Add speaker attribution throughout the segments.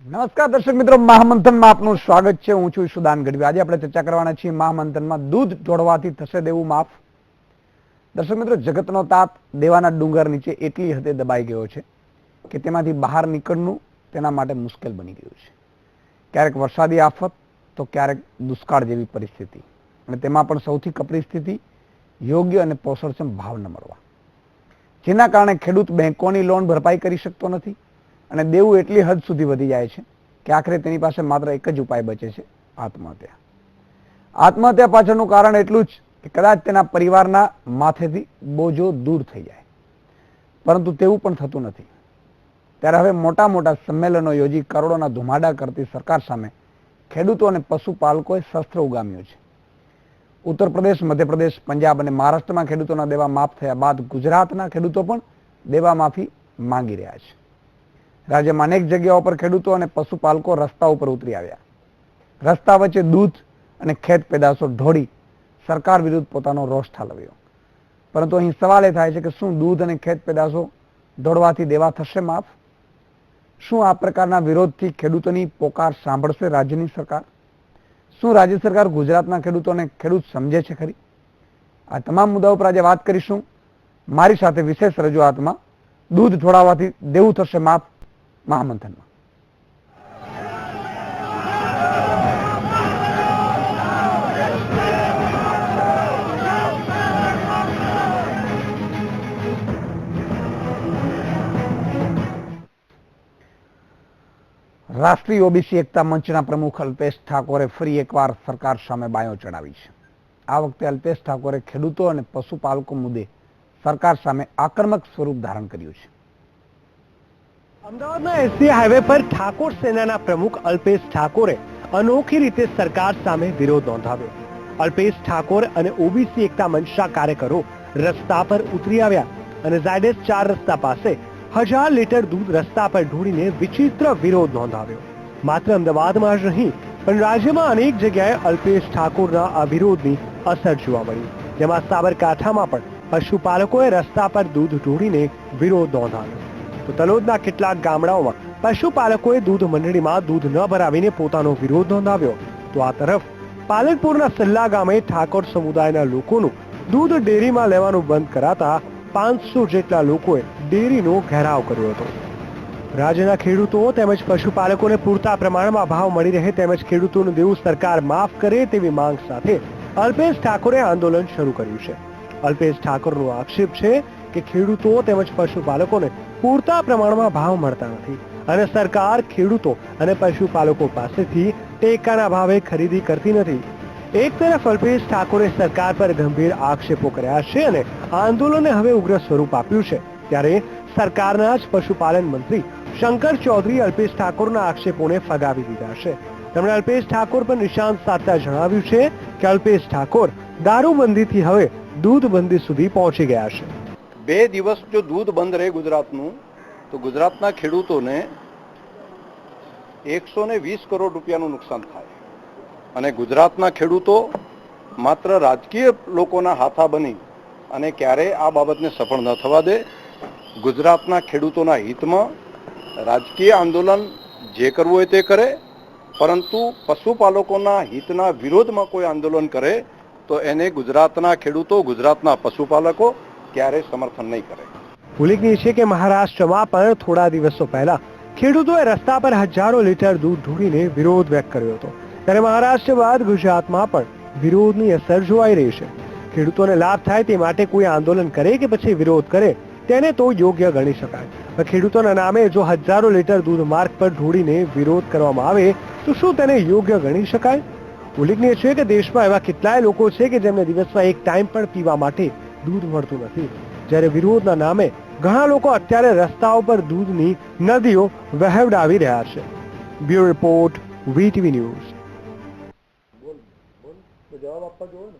Speaker 1: નમસ્કાર દર્શક મિત્રો, મહામંથનમાં આપનું સ્વાગત છે. હું છું સુદાન ગઢવી. આજે આપણે ચર્ચા કરવાના છીએ મહામંથનમાં દૂધ ઢોળવાથી થશે દેવું માફ. દર્શક મિત્રો, જગતનો તાત દેવાના ડુંગર નીચે એટલી હદે દબાઈ ગયો છે કે તેમાંથી બહાર નીકળવું તેના માટે મુશ્કેલ બની ગયું છે. ક્યારેક વરસાદી આફત તો ક્યારેક દુષ્કાળ જેવી પરિસ્થિતિ, અને તેમાં પણ સૌથી કપરી સ્થિતિ યોગ્ય અને પોષણક્ષમ ભાવ ન મળવા, જેના કારણે ખેડૂત બેંકોની લોન ભરપાઈ કરી શકતો નથી અને દેવું એટલી હદ સુધી વધી જાય છે કે આખરે તેની પાસે માત્ર એક જ ઉપાય બચે છે: આત્મહત્યા. આત્મહત્યા પાછળનું કારણ એટલું જ કે કદાચ તેના પરિવારના માથેથી બોજો દૂર થઈ જાય, પરંતુ તેવું પણ થતું નથી. ત્યારે હવે મોટા મોટા સંમેલનો યોજી કરોડોના ધુમાડા કરતી સરકાર સામે ખેડૂતો અને પશુપાલકોએ શસ્ત્ર ઉગામ્યું છે. ઉત્તર પ્રદેશ, મધ્યપ્રદેશ, પંજાબ અને મહારાષ્ટ્રમાં ખેડૂતોના દેવા માફ થયા બાદ ગુજરાતના ખેડૂતો પણ દેવા માફી માંગી રહ્યા છે. રાજ્યમાં અનેક જગ્યાઓ પર ખેડૂતો અને પશુપાલકો રસ્તા ઉપર ઉતરી આવ્યા. રસ્તા વચ્ચે દૂધ અને ખેત પેદાશો ઢોળી સરકાર વિરુદ્ધ પોતાનો રોષ ઠાલવ્યો. પરંતુ અહીં સવાલ એ થાય છે કે શું દૂધ અને ખેત પેદાશો ઢોળવાથી દેવા થશે માફ? શું આ પ્રકારના વિરોધથી ખેડૂતોની પોકાર સાંભળશે રાજ્યની સરકાર? શું રાજ્ય સરકાર ગુજરાતના ખેડૂતોને ખેડૂત સમજે છે ખરી? આ તમામ મુદ્દાઓ પર આજે વાત કરીશું. મારી સાથે વિશેષ રજૂઆતમાં દૂધ ઢોળાવવાથી દેવું થશે માફ મહામંથનમાં. રાષ્ટ્રીય ઓબીસી એકતા મંચના પ્રમુખ અલ્પેશ ઠાકોરે ફરી એકવાર સરકાર સામે બાયો ચડાવી છે. આ વખતે અલ્પેશ ઠાકોરે ખેડૂતો અને પશુપાલકો મુદ્દે સરકાર સામે આક્રમક સ્વરૂપ ધારણ કર્યું છે.
Speaker 2: અમદાવાદના એસજી હાઈવે પર ઠાકોર સેનાના પ્રમુખ અલ્પેશ ઠાકોરે અનોખી રીતે સરકાર સામે વિરોધ નોંધાવ્યો. અલ્પેશ ઠાકોર અને ઓબીસી એકતા મંચના કાર્યકરો રસ્તા પર ઉતરી આવ્યા અને ઝાયડસ 4 રસ્તા પાસે 1000 લીટર દૂધ રસ્તા પર ઢોળીને વિચિત્ર વિરોધ નોંધાવ્યો. માત્ર અમદાવાદમાં જ નહીં પણ રાજ્યમાં અનેક જગ્યાએ અલ્પેશ ઠાકોરના આ વિરોધની અસર જોવા મળી, જેમાં સાબરકાંઠામાં પણ પશુપાલકોએ રસ્તા પર દૂધ ઢોળીને વિરોધ નોંધાવ્યો. તો તલોદના કેટલાક ગામડાઓમાં પશુપાલકોએ દૂધ મંડળીમાં દૂધ ન ભરાવીને પોતાનો વિરોધ નોંધાવ્યો. તો આ તરફ પાલનપુરના સલ્લા ગામે ઠાકોર સમુદાયના લોકોનું દૂધ ડેરીમાં લેવાનું બંધ કરાતા 500 જેટલા લોકોએ ડેરીનો ઘેરાવ કર્યો હતો. રાજ્યના ખેડૂતો તેમજ પશુપાલકોને પૂરતા પ્રમાણમાં ભાવ મળી રહે તેમજ ખેડૂતોનું દેવું સરકાર માફ કરે તેવી માંગ સાથે અલ્પેશ ઠાકોરે આંદોલન શરૂ કર્યું છે. અલ્પેશ ઠાકોરનો આક્ષેપ છે કે ખેડૂતો તેમજ પશુપાલકોને પૂરતા પ્રમાણમાં ભાવ મળતા નથી અને સરકાર ખેડૂતો અને પશુપાલકો પાસેથી ટેકાના ભાવે ખરીદી કરતી નથી. એક તરફ અલ્પેશ ઠાકોરે સરકાર પર ગંભીર આક્ષેપો કર્યા છે અને આંદોલને હવે ઉગ્ર સ્વરૂપ આપ્યું છે, ત્યારે સરકારના જ પશુપાલન મંત્રી શંકર ચૌધરી અલ્પેશ ઠાકોરના આક્ષેપોને ફગાવી દીધા છે. તેમણે અલ્પેશ ઠાકોર પર નિશાન સાધતા જણાવ્યું છે કે અલ્પેશ ઠાકોર દારૂબંધીથી હવે દૂધબંધી સુધી પહોંચી ગયા છે.
Speaker 3: 2 દિવસ જો દૂધ બંધ રહે ગુજરાતનું, તો ગુજરાતના ખેડૂતોને 120 કરોડ રૂપિયાનું નુકસાન થાય અને ગુજરાતના ખેડૂતો માત્ર રાજકીય લોકોના હાથા બની અને ક્યારેય આ બાબતને સફળ ન થવા દે. ગુજરાતના ખેડૂતોના હિતમાં રાજકીય આંદોલન જે કરવું હોય તે કરે, પરંતુ પશુપાલકોના હિતના વિરોધમાં કોઈ આંદોલન કરે તો એને ગુજરાતના ખેડૂતો, ગુજરાતના પશુપાલકો ક્યારેય સમર્થન નહીં કરે.
Speaker 2: ઉલ્લેખનીય છે કે મહારાષ્ટ્રમાં પણ થોડા દિવસો પહેલા ખેડૂતોએ રસ્તા પર હજારો લીટર દૂધ ઢોળીને વિરોધ વ્યક્ત કર્યો હતો. ત્યારે મહારાષ્ટ્ર બાદ ગુજરાતમાં પણ વિરોધની અસર જોવાઈ રહી છે. ખેડૂતોને લાભ થાય તે માટે કોઈ આંદોલન કરે કે પછી વિરોધ કરે તેને તો યોગ્ય ગણી શકાય. ખેડૂતોના નામે જો હજારો લીટર દૂધ માર્ગ પર ઢોળીને વિરોધ કરવામાં આવે તો શું તેને યોગ્ય ગણી શકાય? ઉલ્લેખનીય છે કે દેશમાં એવા કેટલાય લોકો છે કે જેમને દિવસમાં એક ટાઈમ પણ પીવા માટે દૂધ મળતું નથી, જ્યારે વિરોધના નામે ઘણા લોકો અત્યારે રસ્તાઓ પર દૂધની નદીઓ વહેવડાવી રહ્યા છે. Bureau report, VTV news.
Speaker 3: જવાબ આપવા જોવો ને.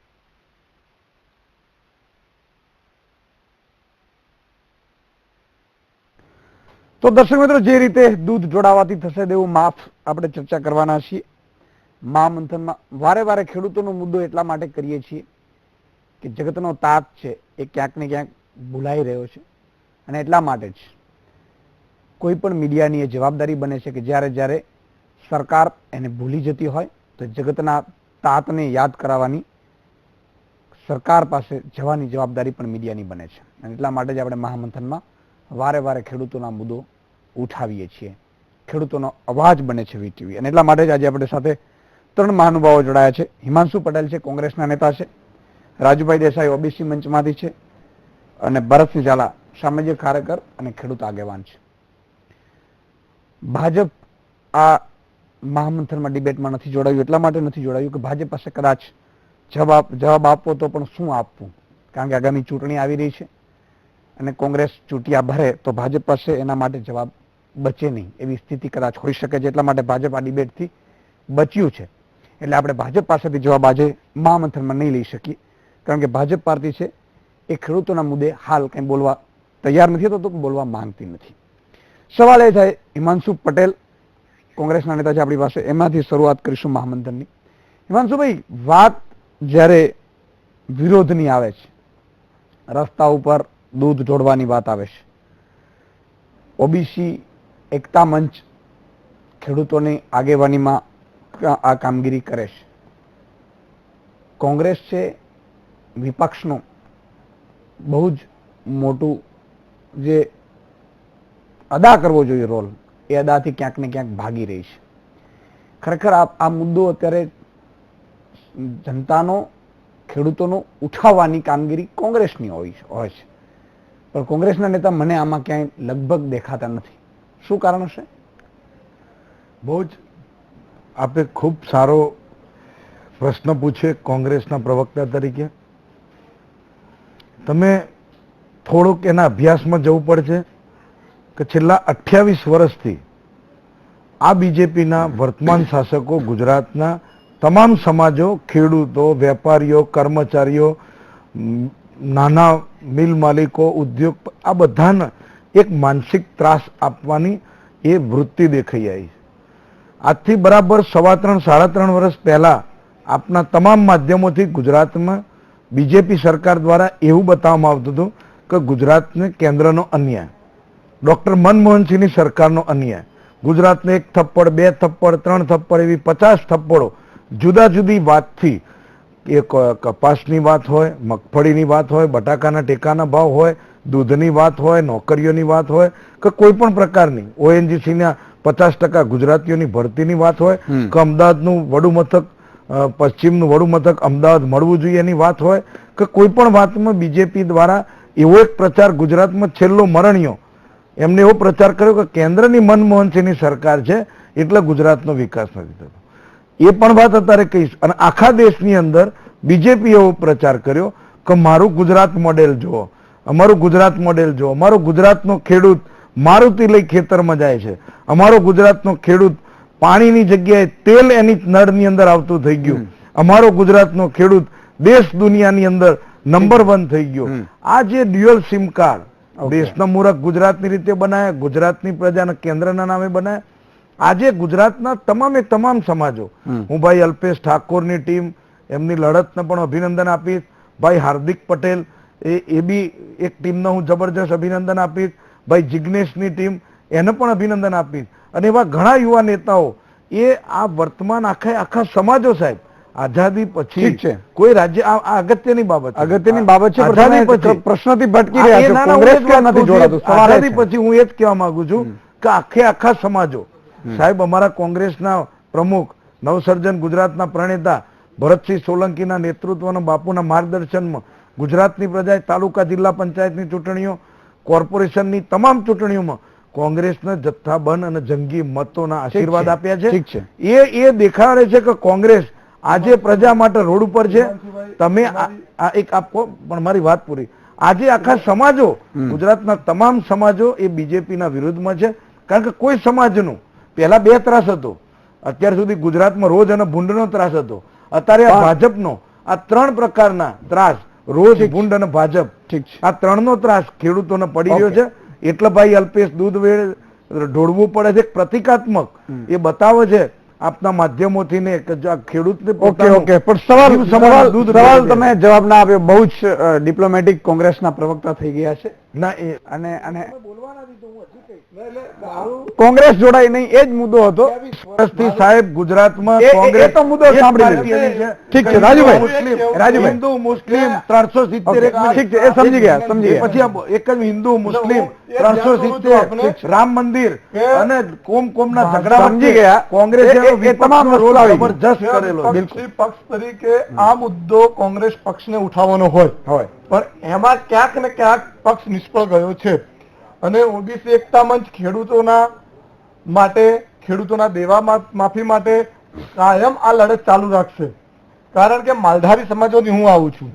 Speaker 1: તો દર્શક મિત્રો, જે રીતે દૂધ ઢોળાવવાથી થશે દેવું માફ આપણે ચર્ચા કરવાના છીએ. મહામંથનમાં વારે વારે ખેડૂતોનો મુદ્દો એટલા માટે કરીએ છીએ કે જગતનો તાત છે એ ક્યાંક ને ક્યાંક ભૂલાઈ રહ્યો છે, અને એટલા માટે જ કોઈ પણ મીડિયાની એ જવાબદારી બને છે કે જ્યારે જ્યારે સરકાર એને ભૂલી જતી હોય તો જગતના તાતને યાદ કરાવવાની સરકાર પાસે જવાની જવાબદારી પણ મીડિયાની બને છે. અને એટલા માટે જ આપણે મહામંથનમાં વારે વારે ખેડૂતોના મુદ્દો ઉઠાવીએ છીએ. ખેડૂતોનો અવાજ બને છે વીટીવી. અને એટલા માટે જ આજે આપણે સાથે 3 મહાનુભાવો જોડાયા છે. હિમાંશુ પટેલ છે, કોંગ્રેસના નેતા છે. રાજુભાઈ દેસાઈ ઓબીસી મંચમાંથી છે અને ભરતસિંહ ઝાલા સામાજિક કાર્યકર અને ખેડૂત આગેવાન છે. ભાજપ આ મહામંથનમાં ડિબેટમાં નથી જોડાયું, એટલા માટે નથી જોડાયું કે ભાજપ પાસે કદાચ જવાબ આપવો તો પણ શું આપવું, કારણ કે આગામી ચૂંટણી આવી રહી છે અને કોંગ્રેસ ચૂંટિયા ભરે તો ભાજપ પાસે એના માટે જવાબ બચે નહીં એવી સ્થિતિ કદાચ હોઈ શકે છે. એટલા માટે ભાજપ આ ડિબેટથી બચ્યું છે. એટલે આપણે ભાજપ પાસેથી જવાબ આજે મહામંથનમાં નહીં લઈ શકીએ, કારણ કે ભાજપ પાર્ટી છે એ ખેડૂતોના મુદ્દે હાલ કંઈ બોલવા તૈયાર નથી તો બોલવા માંગતી નથી. સવાલ એ થાય, હિમાંશુ પટેલ કોંગ્રેસના નેતા છે આપણી પાસે, એમાંથી શરૂઆત કરીશું મહામંથનની. હિમાંશુભાઈ, વાત જ્યારે વિરોધની આવે છે, રસ્તા ઉપર દૂધ ઢોળવાની વાત આવે છે, ઓબીસી એકતા મંચ ખેડૂતોની આગેવાનીમાં આ કામગીરી કરે છે, કોંગ્રેસ છે વિપક્ષનું બહુ જ મોટું જે અદા કરવો જોઈએ રોલ, એ અદાથી ક્યાંક ને ક્યાંક ભાગી રહી છે. ખરેખર આ મુદ્દો અત્યારે જનતાનો, ખેડૂતોનો ઉઠાવવાની કામગીરી કોંગ્રેસની હોય છે, પણ કોંગ્રેસના નેતા મને આમાં ક્યાંય લગભગ દેખાતા નથી. શું કારણ હશે?
Speaker 4: બહુ જ આપે ખૂબ સારો પ્રશ્ન પૂછે કોંગ્રેસના પ્રવક્તા તરીકે. તમે થોડુંક એના અભ્યાસમાં જવું પડશે કે છેલ્લા 28 વર્ષથી આ બીજેપીના વર્તમાન શાસકો ગુજરાતના તમામ સમાજો, ખેડૂતો, વેપારીઓ, કર્મચારીઓ, નાના મિલ માલિકો, ઉદ્યોગ, આ બધાને એક માનસિક ત્રાસ આપવાની એ વૃત્તિ દેખાઈ આવી. આજથી બરાબર 3.5 વર્ષ પહેલા આપના તમામ માધ્યમોથી ગુજરાતમાં બીજેપી સરકાર દ્વારા એવું બતાવવામાં આવતું હતું કે ગુજરાતને કેન્દ્રનો અન્યાય, ડોક્ટર મનમોહનસિંહની સરકારનો અન્યાય, ગુજરાતને 1 થપ્પડ, 2 થપ્પડ, 3 થપ્પડ એવી 50 થપ્પડો જુદા જુદી વાતથી, એ કપાસની વાત હોય, મગફળીની વાત હોય, બટાકાના ટેકાના ભાવ હોય, દૂધની વાત હોય, નોકરીઓની વાત હોય કે કોઈ પણ પ્રકારની ઓએનજીસીના 50% ગુજરાતીઓની ભરતીની વાત હોય કે અમદાવાદનું વડુ મથક, પશ્ચિમનું વડુ મથક અમદાવાદ મળવું જોઈએ એની વાત હોય કે કોઈ પણ વાતમાં બીજેપી દ્વારા એવો એક પ્રચાર ગુજરાતમાં છેલ્લો મરણિયો એમને એવો પ્રચાર કર્યો કે કેન્દ્રની મનમોહનસિંહની સરકાર છે એટલે ગુજરાતનો વિકાસ નથી થતો. એ પણ વાત અત્યારે કહીશ. અને આખા દેશની અંદર બીજેપી એવો પ્રચાર કર્યો કે મારું ગુજરાત મોડેલ જુઓ, અમારું ગુજરાત મોડેલ જુઓ, અમારો ગુજરાતનો ખેડૂત મારુતિ લઈ ખેતરમાં જાય છે, અમારો ગુજરાતનો ખેડૂત પાણીની જગ્યાએ તેલ એની નળની અંદર આવતું થઈ ગયું, અમારો ગુજરાતનો ખેડૂત દેશ દુનિયાની અંદર નંબર 1 થઈ ગયો. આ જે ડ્યુઅલ સિમ કાર્ડ દેશના મૂરખ ગુજરાતની રીતે બનાવ્યા, ગુજરાતની પ્રજાના કેન્દ્રના નામે બનાવ્યા. આજે ગુજરાતના તમામ સમાજો, હું ભાઈ અલ્પેશ ઠાકોરની ટીમ, એમની લડતને પણ અભિનંદન આપીશ, ભાઈ હાર્દિક પટેલ એ બી એક ટીમને હું જબરજસ્ત અભિનંદન આપીશ, ભાઈ જિગ્નેશની ટીમ એને પણ અભિનંદન આપીશ. અને એવા ઘણા યુવા નેતાઓ એ આ વર્તમાન આખા સમાજો સાહેબ આઝાદી પછી
Speaker 1: છે
Speaker 4: કોઈ રાજ્ય આ અગત્યની બાબત
Speaker 1: છે.
Speaker 4: આઝાદી પછી
Speaker 1: પ્રશ્નથી ભટકી રહ્યા છે. કોંગ્રેસ કેમ નથી જોડાતું?
Speaker 4: આઝાદી પછી હું એ જ કહેવા માંગુ છું કે આખા સમાજો સાહેબ, અમારા કોંગ્રેસના પ્રમુખ, નવસર્જન ગુજરાતના પ્રણેતા ભરતસિંહ સોલંકીના નેતૃત્વના બાપુના માર્ગદર્શનમાં ગુજરાતની પ્રજાએ તાલુકા જિલ્લા પંચાયતની ચૂંટણીઓ, કોર્પોરેશનની તમામ ચૂંટણીઓમાં કોંગ્રેસના જથ્થાબંધ અને જંગી મતોના આશીર્વાદ આપ્યા છે. એ દેખાડે છે કે કોંગ્રેસ આજે પ્રજા માટે રોડ ઉપર છે. તમે એક આપો પણ મારી વાત પૂરી. આજે આખા સમાજો, ગુજરાતના તમામ સમાજો એ બીજેપીના વિરુદ્ધમાં છે. કારણ કે કોઈ સમાજનું પહેલા 2 ત્રાસ હતો, અત્યાર સુધી ગુજરાતમાં રોજ અને ભૂંડનો ત્રાસ હતો. અત્યારે આ ભાજપનો આ 3 પ્રકારના ત્રાસ, રોજ, ભૂંડ અને ભાજપ, આ 3નો ત્રાસ ખેડૂતોને પડી રહ્યો છે. એટલે ભાઈ અલ્પેશ દૂધ વેળ ઢોળવું પડે છે. પ્રતિકાત્મક એ બતાવે છે આપના માધ્યમોથી ને કે ખેડૂતને
Speaker 1: પણ સવાલ તમે જવાબ ના આપ્યો. બહુ જ ડિપ્લોમેટિક કોંગ્રેસના પ્રવક્તા થઈ ગયા છે.
Speaker 4: ના એ
Speaker 1: અને કોંગ્રેસ જોડાય નહીં એ જ મુદ્દો હતો.
Speaker 4: વર્ષથી સાહેબ ગુજરાતમાં
Speaker 1: એ
Speaker 4: કોંગ્રેસ
Speaker 1: તો મુદ્દો
Speaker 4: એક
Speaker 1: સાંભળી
Speaker 4: પાર્ટીની છે.
Speaker 1: ઠીક છે, રાજુભાઈ.
Speaker 4: મુસ્લિમ,
Speaker 1: રાજુભાઈ.
Speaker 4: હિન્દુ મુસ્લિમ 370 એક મિનિટ.
Speaker 1: ઠીક છે, એ સમજી ગયા, સમજી ગયા.
Speaker 4: પછી એક જ હિન્દુ મુસ્લિમ 370 રામ મંદિર અને કોમના ઝઘડા
Speaker 1: સમજી ગયા.
Speaker 4: કોંગ્રેસે
Speaker 1: એ તમામ વસ્તુ આવી ગઈ.
Speaker 4: જબરજસ્ત કરેલો.
Speaker 5: વિપક્ષી પક્ષ તરીકે આ મુદ્દો કોંગ્રેસ પક્ષને ઉઠાવવાનો હોય પણ એમાં ક્યાંક ને ક્યાંક પક્ષ નિષ્ફળ ગયો છે અને ઓબીસી એકતા મંચ ખેડૂતોના માટે ખેડૂતોના દેવા માફી માટે કાયમ આ લડત ચાલુ રાખશે. કારણ કે માલધારી સમાજોથી હું આવું છું.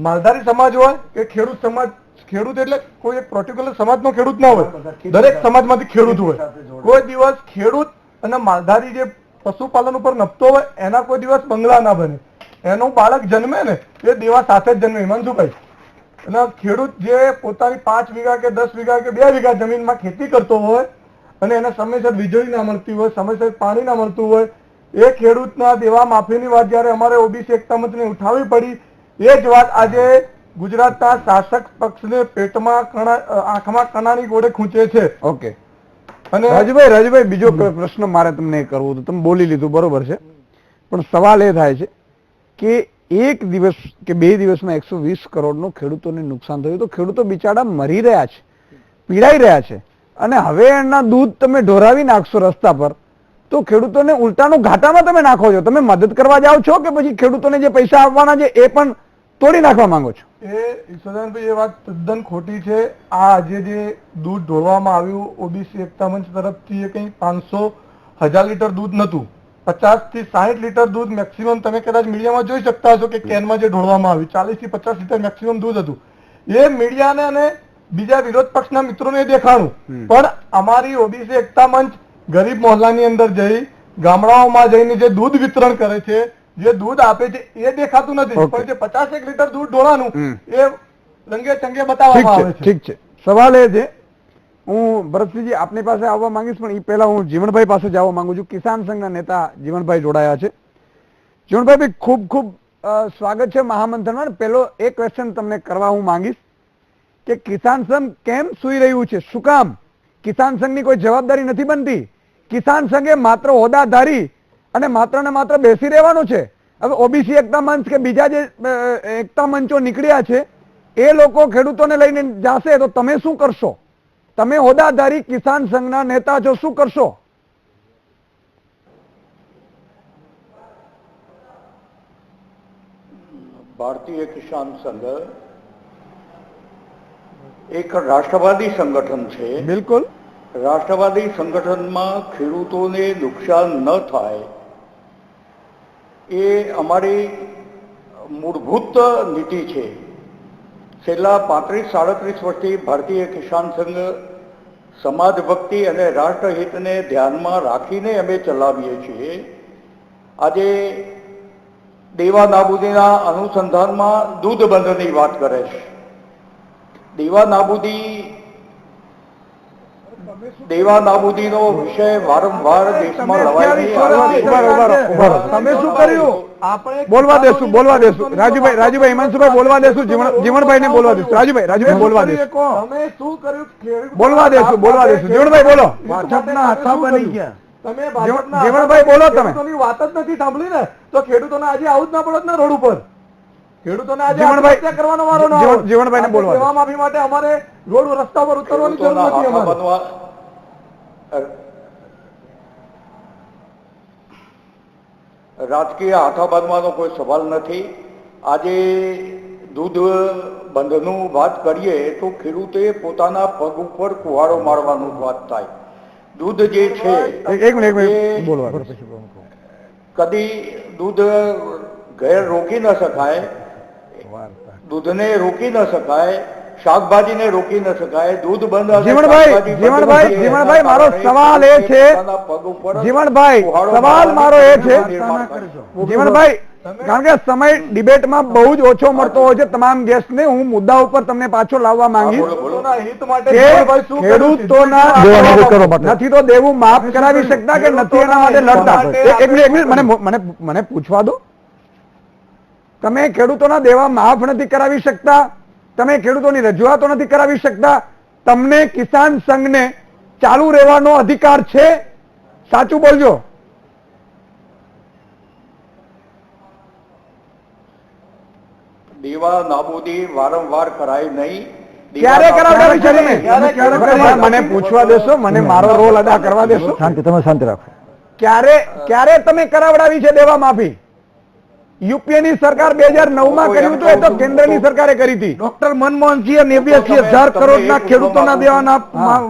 Speaker 5: માલધારી સમાજ હોય કે ખેડૂત સમાજ, ખેડૂત એટલે કોઈ એક પર્ટિક્યુલર સમાજનો ખેડૂત ના હોય, દરેક સમાજમાંથી ખેડૂત હોય. કોઈ દિવસ ખેડૂત અને માલધારી જે પશુપાલન ઉપર નપતો હોય એના કોઈ દિવસ બંગલા ના બને. એનું બાળક જન્મે ને એ દેવા સાથે જ જન્મે. હિમાંશુભાઈ, અને ખેડૂત જે પોતાની 5 વીઘા કે 10 વીઘા કે 2 વીઘા જમીનમાં ખેતી કરતો હોય અને એને સમયસર વીજળી ના મળતી હોય, સમયસર પાણી ના મળતું હોય, એ ખેડૂતના દેવા માફીની વાત જયારે અમારે ઓબીસી એકતા મંચને ઉઠાવવી પડી, એ જ વાત આજે ગુજરાતના શાસક પક્ષને પેટમાં આંખમાં કણાની ગોળે ખૂંચે છે.
Speaker 1: ઓકે. અને રાજુભાઈ બીજો પ્રશ્ન મારે તમને એ કરવો હતો. તમે બોલી લીધું, બરોબર છે, પણ સવાલ એ થાય છે કે એક દિવસ કે 2 દિવસમાં 120 કરોડનું ખેડૂતોને નુકસાન થયું, તો ખેડૂતો બિચારા મરી રહ્યા છે, પીડાઈ રહ્યા છે, અને હવે એના દૂધ તમે ઢોરાવી નાખશો રસ્તા પર તો ખેડૂતોને ઉલટાનું ઘાટામાં તમે નાખો છો. તમે મદદ કરવા જાઓ છો કે પછી ખેડૂતોને જે પૈસા આપવાના છે એ પણ તોડી નાખવા માંગો છો?
Speaker 5: ઈશ્વરભાઈ, એ વાત તદ્દન ખોટી છે. આ આજે જે દૂધ ઢોળવામાં આવ્યું ઓબીસી એકતા મંચ તરફથી એ કંઈ 500,000 લીટર દૂધ નતું. 50 થી 60 લીટર દૂધ મેક્સિમમ તમે કદાચ મીડિયામાં જોઈ શકતા હશો કે કેનમાં જે ઢોળવામાં આવ્યું 40 થી 50 લીટર મેક્સિમમ દૂધ હતું. એ મીડિયાને અને બીજા વિરોધ પક્ષના મિત્રોને દેખાણું, પણ અમારી ઓબીસી એકતા મંચ ગરીબ મોહલ્લાની અંદર જઈ ગામડાઓમાં જઈને જે દૂધ વિતરણ કરે છે, જે દૂધ આપે છે એ દેખાતું નથી, પણ જે 51 લીટર દૂધ ઢોળાનું એ રંગે ચંગે બતાવવામાં આવે છે.
Speaker 1: ઠીક છે. સવાલ એ છે, હું ભરતસિંહજી આપની પાસે આવવા માંગીશ, પણ એ પહેલા હું જીવણભાઈ પાસે જવા માંગુ છું. કિસાન સંઘના નેતા જીવણભાઈ જોડાયા છે. જીવણભાઈ, ખૂબ ખૂબ સ્વાગત છે મહામંથનમાં. પહેલો એક ક્વેશ્ચન તમને કરવા હું માંગીશ કે કિસાન સંઘ કેમ સૂઈ રહ્યું છે? શું કામ? કિસાન સંઘની કોઈ જવાબદારી નથી બનતી? કિસાન સંઘે માત્ર હોદ્દાધારી અને માત્ર ને માત્ર બેસી રહેવાનું છે. હવે ઓબીસી એકતા મંચ કે બીજા જે એકતા મંચો નીકળ્યા છે એ લોકો ખેડૂતોને લઈને જશે તો તમે શું કરશો? તમે હોદ્દાધારી કિસાન સંઘના નેતા છો, શું કરશો?
Speaker 6: ભારતીય કિસાન સંઘ એક રાષ્ટ્રવાદી સંગઠન છે.
Speaker 1: બિલકુલ.
Speaker 6: રાષ્ટ્રવાદી સંગઠનમાં ખેડૂતોને નુકસાન ન થાય એ અમારી મૂળભૂત નીતિ છે. છેલ્લા 35-37 વર્ષથી ભારતીય કિસાન સંઘ સમાજ ભક્તિ અને રાષ્ટ્રહિતને ધ્યાનમાં રાખીને અમે ચલાવીએ છીએ. આજે દેવા નાબૂદીના અનુસંધાનમાં દૂધ બંધની વાત કરે છે. દેવા નાબૂદીનો વિષય વારંવાર દેશમાં
Speaker 1: તમે શું કર્યું? બોલવા દેશું રાજુભાઈ હિમાંશુભાઈ બોલવા દેશું, જીવણભાઈને બોલવા દેશું. રાજુભાઈ બોલવા દેશું.
Speaker 5: તમે શું કર્યું?
Speaker 1: બોલવા દેશું જીવણભાઈ બોલો.
Speaker 4: ભાજપના હાથા બની ગયા.
Speaker 5: તમે
Speaker 1: જીવણભાઈ બોલો. તમે
Speaker 5: ખેડૂતોની વાત જ નથી સાંભળી ને, તો ખેડૂતોને આજે આવું જ ના પડત ને રોડ ઉપર. ખેડૂતોને આજે
Speaker 1: જીવણભાઈ
Speaker 5: આત્મહત્યા કરવાનો વારો ના આવે.
Speaker 1: જીવણભાઈને બોલવા
Speaker 5: દેવા માફી માટે અમારે રોડ રસ્તા પર ઉતરવાની જરૂર નથી. અમારે
Speaker 6: રાજકીય હાથા બાંધવાનો કોઈ સવાલ નથી. આજે દૂધ બંધનું વાત કરીએ તો ખેડૂતે પોતાના પગ ઉપર કુહાડો મારવાનું વાત થાય. દૂધ જે છે
Speaker 1: એક મિનિટ બોલવા
Speaker 6: કદી દૂધ ઘેર રોકી ન શકાય, દૂધને રોકી ન શકાય, શાકભાજીને રોકી ન શકાય. દૂધ બંધ.
Speaker 1: જીવણભાઈ મારો સવાલ એ છે, જીવણભાઈ સવાલ મારો એ છે, જીવણભાઈ કારણ કે સમય ડિબેટમાં બહુ જ ઓછો મળતો હોય છે તમામ ગેસ્ટને, હું મુદ્દા ઉપર તમને પાછો લાવવા માંગીશ. ખેડૂતોના નથી તો દેવું માફ કરાવી શકતા કે નથી એના માટે લડતા? એક મિનિટ મને પૂછવા દો. તમે ખેડૂતોના દેવા માફ નથી કરાવી શકતા તમે ખેડૂતોની રજૂઆતો નથી કરાવી શકતા, તમને કિસાન સંઘને ચાલુ રહેવાનો અધિકાર છે? સાચું બોલજો.
Speaker 6: દેવા નાબૂદી વારંવાર કરાય નહીં.
Speaker 1: ક્યારે કરાવડાવી છે તમે? મને પૂછવા દેશો, મને મારો રોલ અદા કરવા દેશો.
Speaker 4: તમે શાંતિ રાખો.
Speaker 1: ક્યારે તમે કરાવડાવી છે દેવા માફી? યુપીએની સરકાર 2009માં કર્યું હતું, એ તો કેન્દ્રની સરકારે કરી હતી.
Speaker 4: ડોક્ટર મનમોહનસિંહે 89,000 કરોડના ખેડૂતોના દેવાના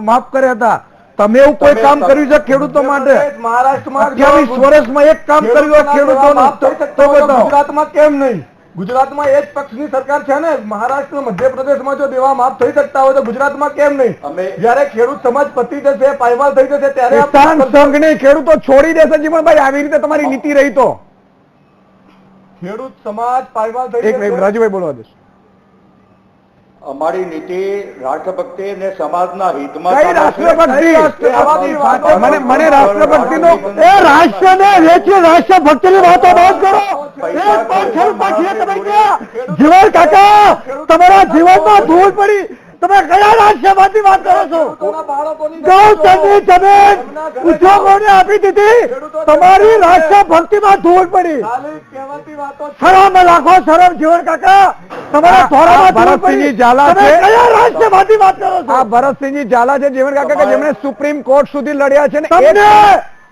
Speaker 4: માફ કર્યા હતા. તમે એવું કોઈ કામ કર્યું છે ખેડૂતો માટે?
Speaker 5: મહારાષ્ટ્રમાં
Speaker 4: 28 વર્ષમાં એક કામ કર્યું ખેડૂતોનું તો બતાવો.
Speaker 5: ગુજરાતમાં કેમ નહીં? ગુજરાતમાં એ જ પક્ષની સરકાર છે ને. મહારાષ્ટ્ર મધ્યપ્રદેશમાં જો દેવા માફ થઈ શકતા હોય તો ગુજરાતમાં કેમ નહીં? જયારે ખેડૂત સમાજ પતી જશે, પાયમાલ થઈ જશે ત્યારે
Speaker 1: કિસાન સંઘને ખેડૂતો છોડી દેશે. જીવનભાઈ, આવી રીતે તમારી નીતિ રહી તો
Speaker 5: ખેડૂત સમાજ પાયમાલ થઈ
Speaker 1: એક મિનિટ રાજુભાઈ બોલવા દેશો.
Speaker 6: અમારી નીતિ રાષ્ટ્રભક્તિ અને સમાજના હિતમાં
Speaker 1: કઈ રાષ્ટ્રભક્તિ? મને રાષ્ટ્રભક્તિનો રાષ્ટ્રને વેચી રાષ્ટ્રભક્તિની વાતો બંધ કરો. જીવન કાકા, તમારા જીવનમાં ધૂળ પડી. તમે કયા રાષ્ટ્રવાદની વાત કરો છો? ગૌચરની જમીન ઉદ્યોગોને આપી દીધી. તમારી રાષ્ટ્રભક્તિમાં ધૂળ પડી. શરમ રાખો, શરમ. જીવન કાકા, તમારા ધોરણમાં ધૂળ પડી. ઝાલા છે. કયા રાષ્ટ્રવાદની વાત કરો છો? આ ભરતસિંહજી ઝાલા છે જીવન કાકા, કે જેમણે સુપ્રીમ કોર્ટ સુધી લડ્યા છે ને.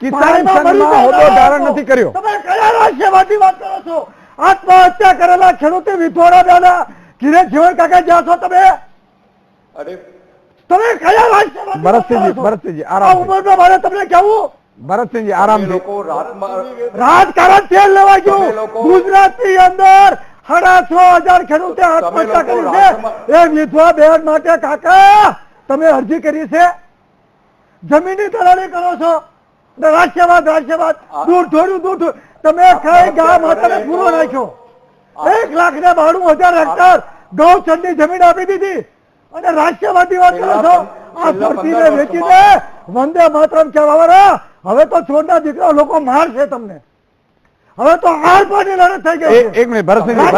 Speaker 1: કિસાન સંઘમાં હોદ્દો ધારણ નથી કર્યો. તમે કયા રાષ્ટ્રવાદની વાત કરો છો? આત્મહત્યા કરેલા ખેડૂતે વિધવાના બેના ઘીરે જીવન કાકા જ્યાં છો તમે કયા રાષ્ટ્રવાદી? ભરતસિંહજી આરામ. ઉમરમાં મારે તમને કહેવું, ભરતસિંહજી આરામથી. રાજકારણ તેલ લેવા ગયું. ગુજરાતની અંદર 6,500 ખેડૂતે આત્મહત્યા કરી છે. એ વિધવા બેન માટે કાકા તમે અરજી કરી છે? જમીનની દલાલી કરો છો. રાષ્ટ્રવાદ દૂર થોડું તમે કઈ ગામ માતાને પૂરો નાખ્યો. 1,92,000 હેક્ટર ગૌચરની જમીન આપી દીધી અને રાષ્ટ્રવાદી વાત કરો છો? આ ધરતીને વેચીને વંદે માતરમ કહેવાવાળા હવે તો છોડના દીકરા લોકો મારશે તમને. હવે તો આર પારની લડત થઈ ગઈ. એક મિનિટ ભરતસિંહજી,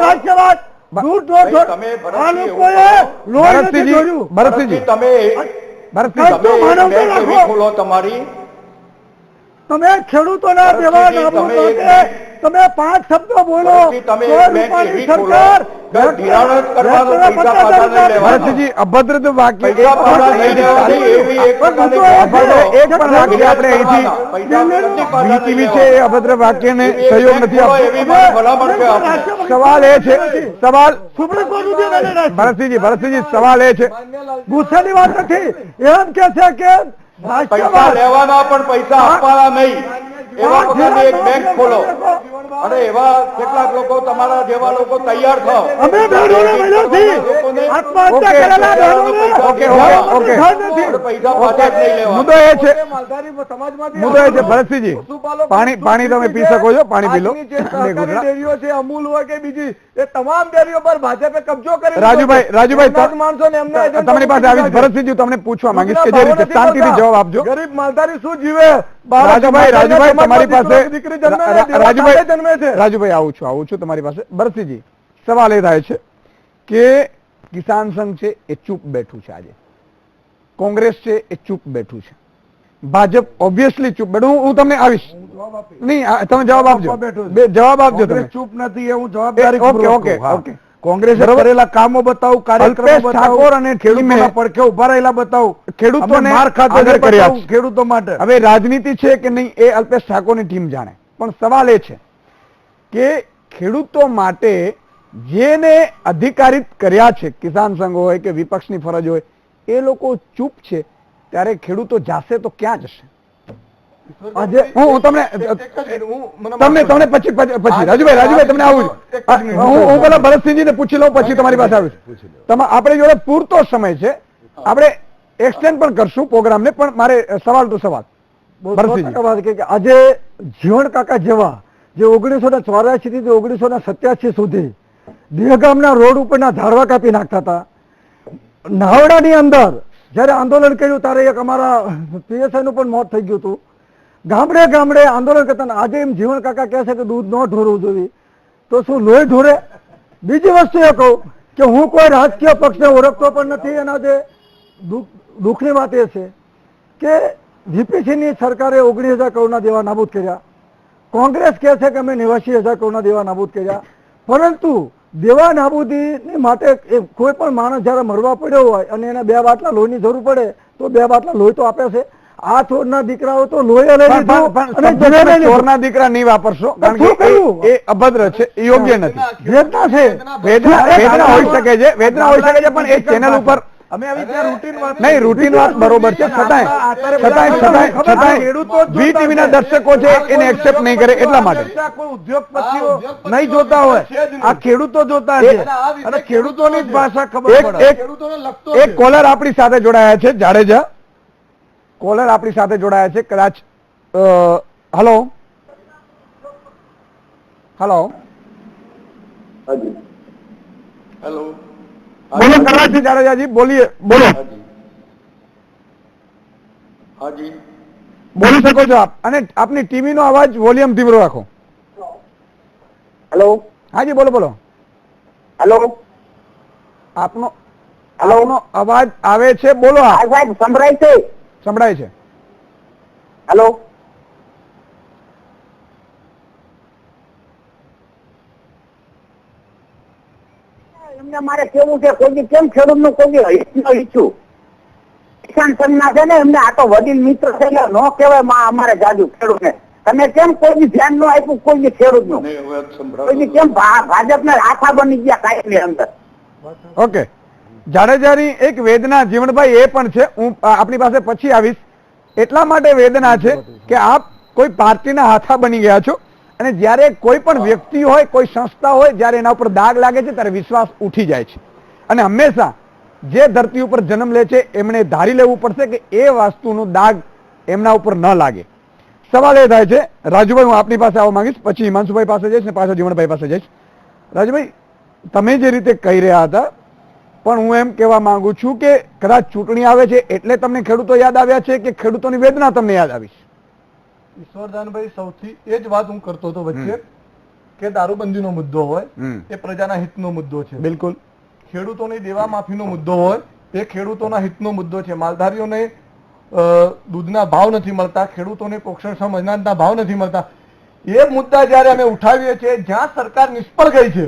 Speaker 1: રાષ્ટ્રવાદ દૂર આ લોકોએ લોહી નથી જોયું. ભરતસિંહજી
Speaker 6: ખોલો તમારી.
Speaker 1: તમે ખેડૂતોના દેવા નાબૂદ માટે તમે 5 શબ્દો બોલો. સરકાર ભરતસિંહજી અભદ્ર વાક્ય એક પણ વાક્ય આપણે અહીંથી વીટીવી છે એ અભદ્ર વાક્યને સહયોગ નથી આપતો. સવાલ એ છે, ભરતસિંહજી સવાલ એ છે, ગુસ્સાની વાત નથી. એમ કે છે કે
Speaker 6: પૈસા લેવાના પણ પૈસા આપવાના નહીં એવા પ્રકારની એક બેંક ખોલો અને એવા કેટલાક લોકો તમારા જેવા લોકો તૈયાર થાઓ.
Speaker 1: મુદ્દો એ છે ભરતસિંહજી, પાણી તમે પી શકો છો, પાણી પી લો.
Speaker 5: ડેરીઓ છે, અમૂલ હોય કે બીજી, એ તમામ ડેરીઓ પર ભાજપે કબજો કરી.
Speaker 1: રાજુભાઈ માણસો ને એમને તમારી પાસે આવીશ. ભરતસિંહજી તમને પૂછવા માંગીશ કે જે રીતે શાંતિથી જવાબ આપજો.
Speaker 5: ગરીબ માલધારી શું જીવે?
Speaker 1: રાજુભાઈ તમારી પાસે રાજુભાઈ આવું છું તમારી પાસે. ભરતસિંહજી સવાલ એ થાય છે કે કિસાન સંઘ છે એ ચૂપ બેઠું છે, આજે કોંગ્રેસ છે એ ચૂપ બેઠું છે, ભાજપ ઓબ્વિયસલી ચૂપ બેઠું. હું તમને આવીશ. નહીં, તમે જવાબ આપજો. જવાબ આપજો. તમે
Speaker 4: ચૂપ નથી એ હું જવાબદારી.
Speaker 1: ઓકે.
Speaker 4: કોંગ્રેસે કરેલા કામો બતાવું, કાર્યક્રમો
Speaker 1: ઠાકોર અને
Speaker 4: ખેડૂતોના પડખે ઉભા રહેલા બતાવું,
Speaker 1: ખેડૂતોને
Speaker 4: માર ખાધો
Speaker 1: કર્યા
Speaker 4: ખેડૂતો માટે.
Speaker 1: હવે રાજનીતિ છે કે નહીં એ અલ્પેશ ઠાકોરની ટીમ જાણે, પણ સવાલ એ છે કે ખેડૂતો માટે જેને અધિકારિત કર્યા છે, કિસાન સંઘ હોય કે વિપક્ષની ફરજ હોય, એ લોકો ચૂપ છે, ત્યારે ખેડૂતો જાશે તો ક્યાં જશે? આજે હું તમને પછી રાજુભાઈ તમને આવું હું પેલા ભરતસિંહજી ને પૂછી લઉં, પછી તમારી પાસે આવીશ. આપણે જોડે પૂરતો સમય છે, આપણે એક્સટેન્ડ પણ કરશું પ્રોગ્રામને, પણ મારે સવાલ તો સવાલ. આજે જીવન કાકા જેવા જે 1984 થી 1987 સુધી દેહગામના રોડ ઉપરના ઝાડવા કાપી નાખતા હતા, નાવડાની અંદર જયારે આંદોલન કર્યું ત્યારે એક અમારા પીએસઆઈ નું પણ મોત થઈ ગયું હતું. ગામડે આંદોલન કરતા. આજે એમ જીવન કાકા કહે છે કે દૂધ ન ઢોરવું જોઈએ, તો શું લોહી ઢોરે? બીજી વસ્તુ એ કહું
Speaker 5: કે હું કોઈ રાજકીય પક્ષને ઓળખતો પણ નથી. એના જે દુઃખની વાત એ છે કે જીપીસીની સરકારે 19,000 કરોડના દેવા નાબૂદ કર્યા. કોંગ્રેસ કહે છે કે અમે 89,000 કરોડના દેવા નાબૂદ કર્યા. પરંતુ દેવા નાબૂદીની માટે કોઈ પણ માણસ જયારે મરવા પડ્યો હોય અને એને 2 બાટલા લોહીની જરૂર પડે તો 2 બાટલા લોહી તો આપે છે. આ ચોરના દીકરાઓ તો લોહી લઈ લીધું અને જમીને
Speaker 1: ચોરના દીકરા નહીં વાપરશો, કારણ કે એ અભદ્ર છે, એ યોગ્ય નથી.
Speaker 5: વેદના છે,
Speaker 1: વેદના હોઈ શકે છે, વેદના હોઈ શકે છે, પણ એ ચેનલ ઉપર
Speaker 5: અમે આવી ત્યાં રૂટીન વાત
Speaker 1: નહીં, રૂટીન વાત બરોબર છે, છતાંય વીટીવી ના દર્શકો છે એને એક્સેપ્ટ નહીં કરે એટલા માટે.
Speaker 5: કોઈ ઉદ્યોગપતિઓ નહીં જોતા હોય, આ ખેડૂતો જોતા છે અને ખેડૂતોની જ ભાષા ખબર પડે.
Speaker 1: એક કોલર આપણી સાથે જોડાયા છે, જાડેજા કોલર આપણી સાથે જોડાયા છે, કદાચ હલો હલો
Speaker 6: હેલો,
Speaker 1: બોલો કરાચી જાડેજાજી, બોલીએ, બોલો.
Speaker 6: હાજી,
Speaker 1: બોલી શકો છો આપ, અને આપની ટીવી નો અવાજ વોલ્યુમ ધીમો રાખો.
Speaker 7: હેલો,
Speaker 1: હાજી બોલો બોલો.
Speaker 7: હેલો,
Speaker 1: આપનો અવાજ આવે છે, બોલો.
Speaker 7: હા સાહેબ સંભળાય છે?
Speaker 1: સંભળાય છે.
Speaker 7: હેલો, એમને મારે કેવું છે, કોઈ કેમ ખેડૂત નું કોઈ હિત ન ઈચ્છું. કિસાન સંઘના છે ને એમને આ તો વડીલ મિત્ર છે એટલે ન કહેવાય અમારે જાજુ ખેડૂત ને. તમે કેમ કોઈ ધ્યાન ન આપ્યું કોઈ ખેડૂત નું?
Speaker 6: નહીં, હવે
Speaker 7: કોઈ કેમ ભાજપ ને આખા બની ગયા કાયમ ની અંદર?
Speaker 1: ઓકે, જાડેજાની એક વેદના જીવણભાઈ એ પણ છે, હું આપણી પાસે પછી આવીશ. એટલા માટે વેદના છે કે આપ કોઈ પાર્ટીના હાથા બની ગયા છો અને જ્યારે કોઈ પણ વ્યક્તિ હોય, કોઈ સંસ્થા હોય, જ્યારે એના ઉપર દાગ લાગે છે ત્યારે વિશ્વાસ ઉઠી જાય છે. અને હંમેશા જે ધરતી ઉપર જન્મ લે છે એમણે ધારી લેવું પડશે કે એ વસ્તુનો દાગ એમના ઉપર ન લાગે. સવાલ એ થાય છે, રાજુભાઈ હું આપની પાસે આવવા માંગીશ, પછી હિમાંશુભાઈ પાસે જઈશ ને પાછા જીવણભાઈ પાસે જઈશ. રાજુભાઈ, તમે જે રીતે કહી રહ્યા હતા, પણ હું એમ કહેવા માંગુ છું કે કદાચ ચૂંટણી આવે છે એટલે તમને ખેડૂતો યાદ આવ્યા છે કે ખેડૂતોની વેદના તમને યાદ આવી છે?
Speaker 5: ઈશ્વરદાનભાઈ, સૌથી એ જ વાત હું કરતો હતો વચ્ચે કે દારૂબંધીનો મુદ્દો હોય એ પ્રજાના હિતનો મુદ્દો છે.
Speaker 1: બિલકુલ.
Speaker 5: ખેડૂતોની દેવા માફીનો મુદ્દો હોય એ ખેડૂતોના હિતનો મુદ્દો છે. માલધારીઓને દૂધના ભાવ નથી મળતા, ખેડૂતોને પોષણક્ષમ અનાજના ભાવ નથી મળતા. એ મુદ્દા જયારે અમે ઉઠાવીએ છીએ, જ્યાં સરકાર નિષ્ફળ ગઈ છે,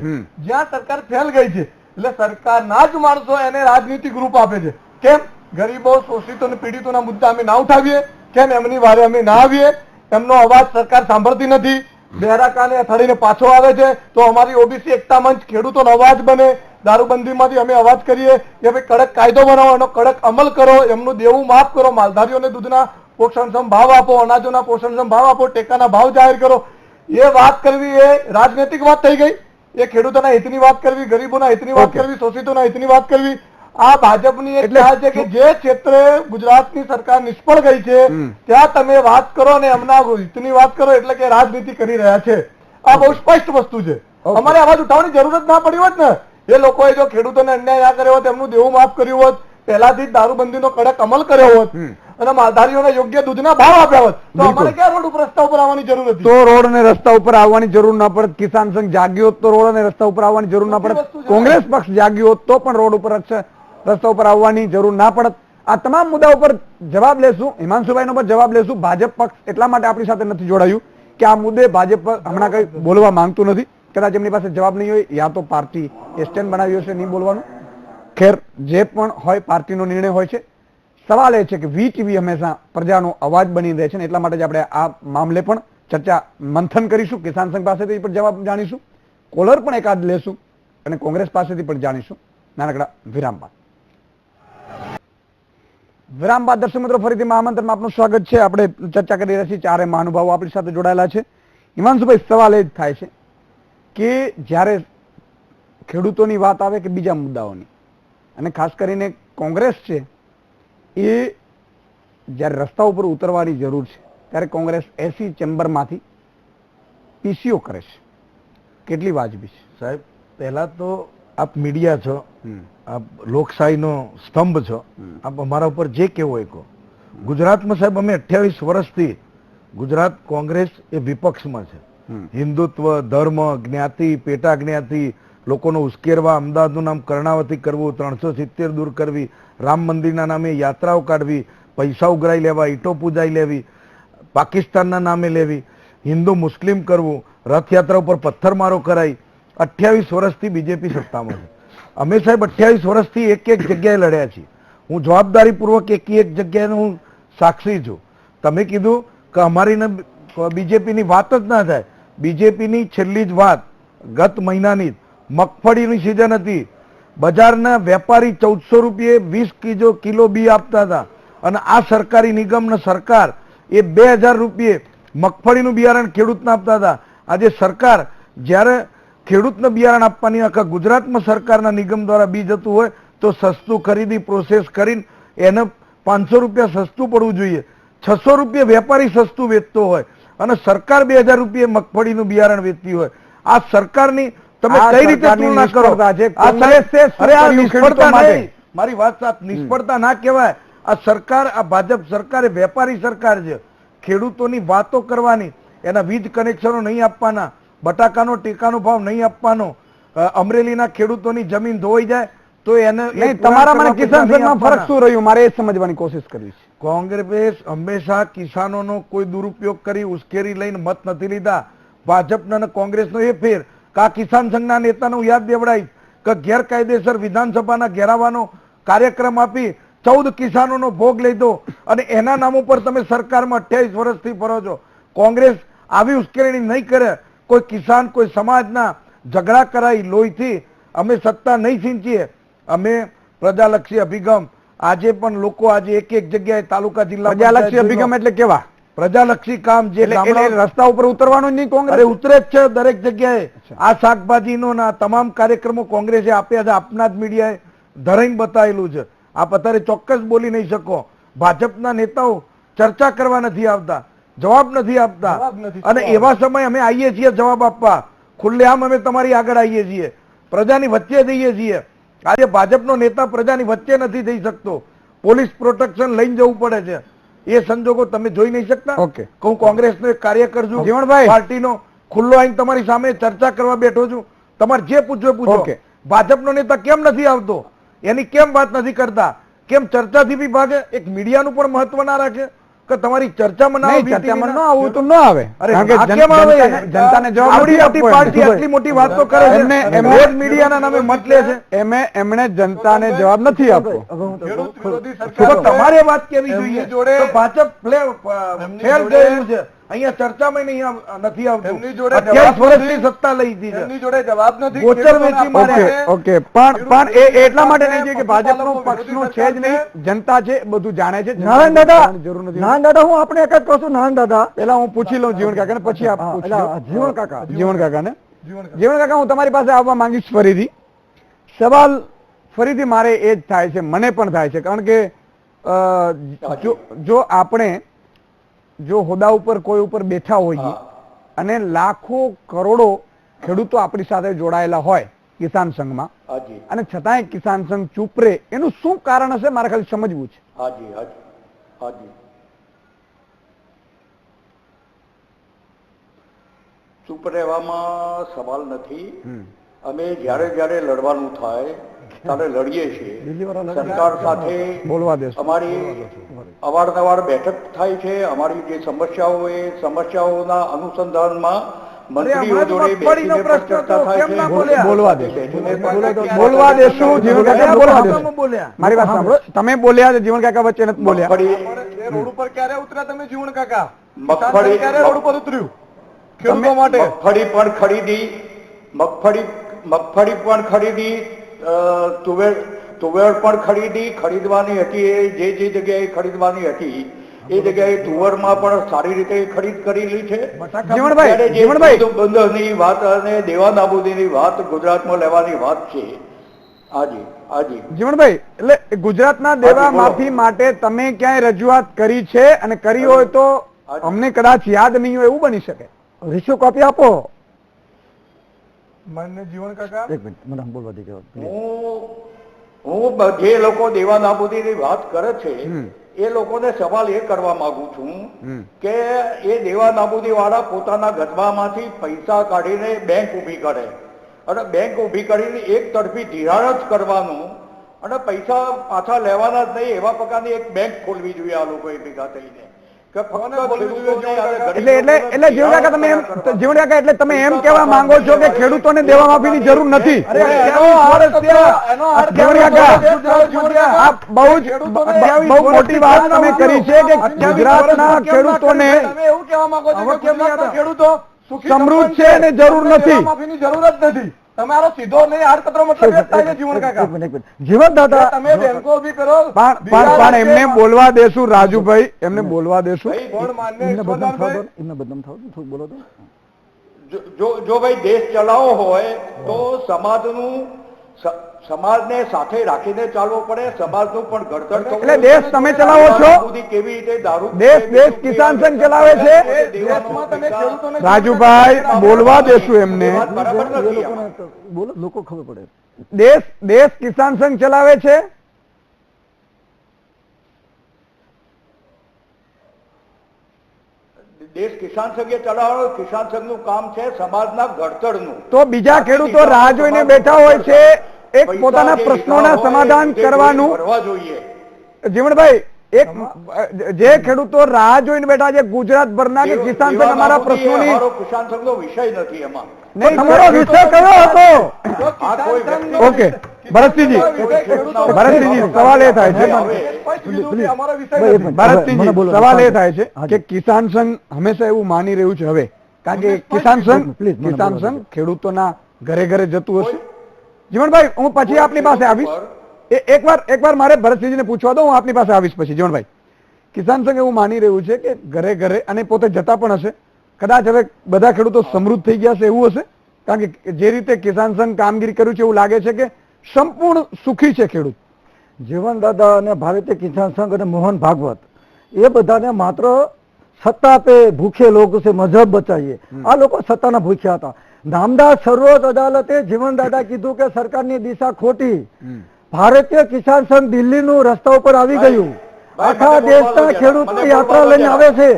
Speaker 5: જ્યાં સરકાર ફેલ ગઈ છે, એટલે સરકારના જ માણસો એને રાજનીતિક રૂપ આપે છે. કેમ? ગરીબો, શોષિતો અને પીડિતોના મુદ્દા અમે ના ઉઠાવીએ? કેમ એમની વારે અમે ના આવીએ? એમનો અવાજ સરકાર સાંભળતી નથી, બહેરા કાને અથડીને પાછો આવે છે. તો અમારી ઓબીસી એકતા મંચ ખેડૂતોનો અવાજ બને, દારૂબંધીમાંથી અમે અવાજ કરીએ કે ભાઈ કડક કાયદો બનાવો, એનો કડક અમલ કરો, એમનું દેવું માફ કરો, માલધારીઓને દૂધના પોષણક્ષમ ભાવ આપો, અનાજોના પોષણક્ષમ ભાવ આપો, ટેકાના ભાવ જાહેર કરો. એ વાત કરવી એ રાજનૈતિક વાત થઈ ગઈ. એ ખેડૂતોના હિતની વાત કરવી, ગરીબોના હિતની વાત કરવી, શોષિતોના હિતની વાત કરવી, આ ભાજપની એક ચાલ છે કે જે ક્ષેત્રે ગુજરાતની સરકાર નિષ્ફળ ગઈ છે ત્યાં તમે વાત કરો અને એમના હિતની વાત કરો એટલે કે રાજનીતિ કરી રહ્યા છે. આ બહુ સ્પષ્ટ વસ્તુ છે. અમારે અવાજ ઉઠાવવાની જરૂર જ ના પડી હોત ને. એ લોકોએ જો ખેડૂતોને અન્યાય ના કર્યો હોત, એમનું દેવું માફ કર્યું હોત, પહેલાથી જ દારૂબંધીનો કડક અમલ કર્યો હોત અને માલધારીઓને યોગ્ય દૂધના ભાવ આપ્યા હોત તો અમારે ક્યાં રોડ ઉપર રસ્તા ઉપર આવવાની જરૂર હતી?
Speaker 1: તો રોડ અને રસ્તા ઉપર આવવાની જરૂર ના પડત. કિસાન સંઘ જાગ્યો હોત તો રોડ અને રસ્તા ઉપર આવવાની જરૂર ના પડત. કોંગ્રેસ પક્ષ જાગ્યો હોત તો પણ રોડ ઉપર રસ્તા ઉપર આવવાની જરૂર ના પડત. આ તમામ મુદ્દા ઉપર જવાબ લેશું, હિમાંશુભાઈનો પર જવાબ લેશું. ભાજપ પક્ષ એટલા માટે આપણી સાથે નથી જોડાયું કે આ મુદ્દે ભાજપ હમણાં કઈ બોલવા માંગતું નથી. કદાચ એમની પાસે જવાબ નહીં હોય, યા તો પાર્ટી સ્ટેન્ડ બનાવ્યું હશે નહીં બોલવાનું. ખેર, જે પણ હોય પાર્ટીનો નિર્ણય હોય છે. સવાલ એ છે કે વીટીવી હંમેશા પ્રજાનો અવાજ બની રહે છે ને એટલા માટે જ આપણે આ મામલે પણ ચર્ચા મંથન કરીશું. કિસાન સંઘ પાસેથી પણ જવાબ જાણીશું, કોલર પણ એકાદ લેશું અને કોંગ્રેસ પાસેથી પણ જાણીશું. નાનકડા વિરામ બાદ. વિરામ બાદ દર્શક મિત્રો ફરીથી મહામંત્રમાં આપનું સ્વાગત છે. આપણે ચર્ચા કરી રહ્યા છીએ, ચારે મહાનુભાવો આપણી સાથે જોડાયેલા છે. હિમાંશુભાઈ, સવાલ એ જ થાય છે કે જ્યારે ખેડૂતોની વાત આવે કે બીજા મુદ્દાઓની, અને ખાસ કરીને કોંગ્રેસ છે એ જ્યારે રસ્તા ઉપર ઉતરવાની જરૂર છે ત્યારે કોંગ્રેસ એસી ચેમ્બરમાંથી પીસીઓ કરે છે. કેટલી વાજબી છે?
Speaker 4: સાહેબ, પહેલા તો આપ મીડિયા છો, આપ લોકશાહીનો સ્તંભ છો, આપ અમારા ઉપર જે કેવો હોય કહો. ગુજરાતમાં સાહેબ અમે 28 વર્ષથી ગુજરાત કોંગ્રેસ એ વિપક્ષમાં છે. હિન્દુત્વ, ધર્મ, જ્ઞાતિ, પેટા જ્ઞાતિ, લોકોનો ઉશ્કેરવા, અમદાવાદનું નામ કર્ણાવતી કરવું, 370 દૂર કરવી, રામ મંદિરના નામે યાત્રાઓ કાઢવી, પૈસા ઉઘરાઈ લેવા, ઈંટો પૂજાઈ લેવી, પાકિસ્તાનના નામે લેવી, હિન્દુ મુસ્લિમ કરવું, રથયાત્રા ઉપર પથ્થરમારો કરાઈ. 28 વર્ષથી બીજેપી સત્તામાં છે. અમે સાહેબ 28 વર્ષથી એક જગ્યાએ લડ્યા છીએ. હું જવાબદારીપૂર્વક એક જગ્યાએ હું સાક્ષી છું. તમે કીધું કે અમારી બીજેપીની વાત જ ના થાય. બીજેપીની છેલ્લી જ વાત ગત મહિનાની મગફળીની સિઝન હતી. બજારના વેપારી 1400 રૂપિયે 20 કિલો બી આપતા હતા અને આ સરકારી નિગમના સરકાર એ 2000 રૂપિયે મગફળીનું બિયારણ ખેડૂતને આપતા હતા. આજે સરકાર જ્યારે ખેડૂતને બિયારણ આપવાની આખા ગુજરાતમાં સરકારના નિગમ દ્વારા બી જતું હોય તો સસ્તું ખરીદી પ્રોસેસ કરીને એને 500 રૂપિયા સસ્તું પડવું જોઈએ. 600 રૂપિયા વેપારી સસ્તું વેચતો હોય અને સરકાર 2000 રૂપિયે મગફળીનું બિયારણ વેચતી હોય. આ સરકારની તમે કઈ રીતે તુલના કરો? મારી વાત સાથ નિષ્ફળતા ના કહેવાય. આ સરકાર, આ ભાજપ સરકાર એ વેપારી સરકાર છે. ખેડૂતોની વાતો કરવાની, એના વીજ કનેક્શનો નહીં આપવાના, બટાકાનો ટેકાનો ભાવ નહીં આપવાનો, અમરેલીના ખેડૂતોની જમીન ધોવાઈ જાય તો એને
Speaker 1: તમારા મને કિસાન સંઘમાં ફરક શું રહ્યું મારે એ સમજવાની કોશિશ કરવી છે.
Speaker 4: કોંગ્રેસ હંમેશા કિસાનોનો કોઈ દુરુપયોગ કરી ઉશ્કેરી લઈને મત નથી લીધા. ભાજપના અને કોંગ્રેસનો એ ફેર કા કિસાન સંઘના નેતાને હું યાદ દેવડાવીશ કે ગેરકાયદેસર વિધાનસભાના ઘેરાવાનો કાર્યક્રમ આપી 14 કિસાનોનો ભોગ લઈ દો અને એના નામ ઉપર તમે સરકારમાં 28 વર્ષથી ફરો છો. કોંગ્રેસ આવી ઉશ્કેરણી નહીં કરે. કોઈ કિસાન, કોઈ સમાજના ઝઘડા કરાઈ લોહીથી અમે સત્તા નહીં સિંચીએ. અમે પ્રજાલક્ષી અભિગમ આજે પણ લોકો આજે એક જગ્યાએ તાલુકા જિલ્લા
Speaker 1: પ્રજાલક્ષી અભિગમ એટલે કેવા
Speaker 4: પ્રજાલક્ષી કામ જે
Speaker 1: રસ્તા ઉપર ઉતરવાનું નહીં કોંગ્રેસ
Speaker 4: ઉતરે જ છે દરેક જગ્યાએ. આ શાકભાજીનો ના તમામ કાર્યક્રમો કોંગ્રેસે આપ્યા છે. આપના જ મીડિયાએ ધરાઈને બતાવેલું છે. આપ અત્યારે ચોક્કસ બોલી નહીં શકો. ભાજપના નેતાઓ ચર્ચા કરવા નથી આવતા, જવાબ નથી આપતા અને એવા સમય અમે આવીએ છીએ જવાબ આપવા. ખુલ્લેઆમ અમે તમારી આગળ આવીએ છીએ, પ્રજાની વચ્ચે જઈએ છીએ. આજે ભાજપનો નેતા પ્રજાની વચ્ચે નથી થઈ શકતો. પોલીસ પ્રોટેક્શન લઈને જવું પડે છે. એ સંજોગો તમે જોઈ નહીં શકતા.
Speaker 1: ઓકે,
Speaker 4: હું કોંગ્રેસનો એક કાર્યકર છું,
Speaker 1: જીવણભાઈ
Speaker 4: પાર્ટીનો ખુલ્લો આવીને તમારી સામે ચર્ચા કરવા બેઠો છું. તમારે જે પૂછવું એ પૂછો. ભાજપનો નેતા કેમ નથી આવતો? એની કેમ વાત નથી કરતા? કેમ ચર્ચાથી બી ભાગે? એક મીડિયાનું પણ મહત્વ ના રાખે કે તમારી ચર્ચામાં ના
Speaker 1: આવું તો ના આવે.
Speaker 4: જનતાને જવાબ પાર્ટી આટલી મોટી વાતો કરે છે, મીડિયાના નામે મત લે છે.
Speaker 1: એમણે જનતાને જવાબ નથી આપ્યો.
Speaker 4: તમારે વાત કેવી જોઈએ? ભાજપ ફેલ ગયેલું છે. અહીંયા ચર્ચામાં નથી આવતું. 28 વર્ષની સત્તા લઈ દીધી.
Speaker 5: એમની જોડે જવાબ નથી.
Speaker 4: ગોચર વેચી મારે.
Speaker 1: ઓકે, પણ એ એટલા માટે નહીં કે ભાજપનો પક્ષનો છે જ નહીં, જનતા છે, બધું જાણે છે.
Speaker 5: નારાયણ દાદા,
Speaker 1: જરૂર નથી.
Speaker 5: નારાયણ દાદા, હું આપણે એક જ કહું છું. નારાયણ દાદા,
Speaker 1: પેલા હું પૂછી લઉં જીવન કાકા ને, પછી આપ
Speaker 5: જીવન કાકા,
Speaker 1: જીવન કાકા ને. જીવન કાકા, હું તમારી પાસે આવવા માંગીશ ફરીથી. સવાલ ફરીથી મારે એ જ થાય છે, મને પણ થાય છે, કારણ કે જો આપણે જો હોદ્દા ઉપર કોઈ ઉપર બેઠા હોઈએ અને લાખો કરોડો ખેડૂતો આપણી સાથે જોડાયેલા હોય કિસાન સંઘમાં, અને છતાંય કિસાન સંઘ ચૂપ રહે, એનું શું કારણ હશે મારે ખાલી સમજવું છે.
Speaker 6: ચૂપ રહેવામાં સવાલ નથી. અમે જ્યારે જ્યારે લડવાનું થાય ત્યારે લડીએ છીએ. સરકાર સાથે
Speaker 1: બોલવા દેશો.
Speaker 6: અમારી અવારનવાર બેઠક થાય છે. અમારી જે સમસ્યાઓ એ સમસ્યાઓના અનુસંધાનમાં મંત્રીઓ જોડે બેસીને પણ ચર્ચા થાય છે.
Speaker 1: બોલવા દેશું. જીવન કાકા બોલવા દેશું. મારી વાત સાંભળો. તમે બોલ્યા, જીવન કાકા વચ્ચે નથી બોલ્યા.
Speaker 5: રોડ ઉપર ક્યારે ઉતર્યા તમે જીવન કાકા?
Speaker 6: મગફળી
Speaker 5: ક્યારે રોડ ઉપર ઉતર્યું ખેડૂતો માટે?
Speaker 6: મગફળી પણ ખરીદી, મગફળી પણ ખરીદી, તુવેર પણ ખરીદવાની હતી. એ જે જગ્યાએ ખરીદવાની હતી એ જગ્યાએ તુવરમાં પણ સારી રીતે ખરીદ કરેલી છે.
Speaker 1: જીવણભાઈ,
Speaker 6: બંધની વાત અને દેવા નાબૂદીની વાત ગુજરાતમાં લેવાની વાત છે.
Speaker 1: જીવણભાઈ, એટલે ગુજરાતના દેવા માફી માટે તમે ક્યાંય રજૂઆત કરી છે? અને કરી હોય તો અમને કદાચ યાદ નહીં હોય એવું બની શકે. રિશ્યુ કોપી આપો.
Speaker 5: માન્ય જીવન કાકા,
Speaker 1: એક મિનિટ મને બોલવા દેજો.
Speaker 6: હું જે લોકો દેવા નાબૂદીની વાત કરે છે એ લોકોને સવાલ એ કરવા માંગુ છું કે એ દેવા નાબૂદી વાળા પોતાના ગજબામાંથી પૈસા કાઢીને બેંક ઉભી કરે અને બેંક ઊભી કરીને એક તરફી ધિરાણ જ કરવાનું અને પૈસા પાછા લેવાના જ નહીં એવા પ્રકારની એક બેંક ખોલવી જોઈએ આ લોકોએ ભેગા થઈને કે
Speaker 1: એટલે જીવનકાકા તમે એમ જીવનકાકા એટલે તમે એમ કહેવા માંગો છો કે ખેડૂતોને દેવા માફીની જરૂર નથી? બહુ મોટી વાત તમે કરી છે કે ગુજરાતના ખેડૂતોને
Speaker 5: ખેડૂતો
Speaker 1: સમૃદ્ધ છે અને જરૂર નથી.
Speaker 5: માફીની જરૂર જ નથી. તમારો સીધો નહીં આડકતરો મતલબ એ થાય છે જીવનકાકા.
Speaker 1: જીવન દાદા
Speaker 5: તમે બેંકો ઉભી કરો
Speaker 1: પણ એમને બોલવા દેશું રાજુભાઈ, એમને બોલવા દેશું.
Speaker 6: જો ભાઈ દેશ ચલાવવો હોય તો સમાજને સાથે રાખીને ચાલવું પડે. સમાજનું પણ ઘડતર કરવું.
Speaker 1: એટલે દેશ તમે ચલાવો છો?
Speaker 6: કેવી રીતે દારૂ
Speaker 1: દેશ કિસાન સંઘ ચલાવે છે. રાજુભાઈ બોલવા દેશું એમને.
Speaker 6: બરાબર નથી.
Speaker 1: બોલો, લોકો ખબર પડે. દેશ કિસાન સંઘ ચલાવે છે.
Speaker 6: દેશ કિસાન સંઘે ચલાવવાનું કિસાન સંઘનું કામ છે સમાજના ઘડતરનું.
Speaker 1: તો બીજા ખેડૂતો રાહ જોઈને બેઠા હોય છે એક પોતાના પ્રશ્નોના સમાધાન કરવાનું. જીવણભાઈ, એક જે ખેડૂતો રાહ જોઈને બેઠા છે ગુજરાતભરના કે કિસાન સંઘ અમારા પ્રશ્નોની.
Speaker 6: કિસાન સંઘનો વિષય નથી એમાં.
Speaker 1: નહીં, તમારો વિષય કયો હતો? ઓકે ભરતસિંહજી, સવાલ એ થાય છે ભરતસિંહજી, સવાલ એ થાય છે કે કિસાન સંઘ હંમેશા એવું માની રહ્યું છે હવે, કારણ કે કિસાન સંઘ ખેડૂતોના ઘરે ઘરે જતું હશે. જીવનભાઈ, હું પછી આપની પાસે આવીશ. એકવાર મારે ભરતસિંહજીને પૂછવા દો, હું આપની પાસે આવીશ પછી. જીવનભાઈ, કિસાન સંઘ એવું માની રહ્યું છે કે ઘરે ઘરે, અને પોતે જતા પણ હશે, કદાચ હવે બધા ખેડૂતો સમૃદ્ધ થઈ ગયા છે એવું હશે, કારણ કે જે રીતે કિસાન સંઘ કામગીરી કર્યું છે એવું લાગે છે કે સંપૂર્ણ સુખી છે ખેડૂત.
Speaker 8: જીવન દાદા અને ભારતીય કિસાન સંઘ અને મોહન ભાગવત એ બધાને માત્ર સત્તા પે ભૂખે લોકો છે, મજહબ બચાવીએ, આ લોકો સત્તાના ભૂખ્યા હતા. નામદાર સર્વોચ્ચ અદાલતે જીવન દાદા કીધું કે સરકારની દિશા ખોટી. ભારતીય કિસાન સંઘ દિલ્હીનું રસ્તા ઉપર આવી ગયું. આખા દેશના ખેડૂતો યાત્રા લઈને આવે છે.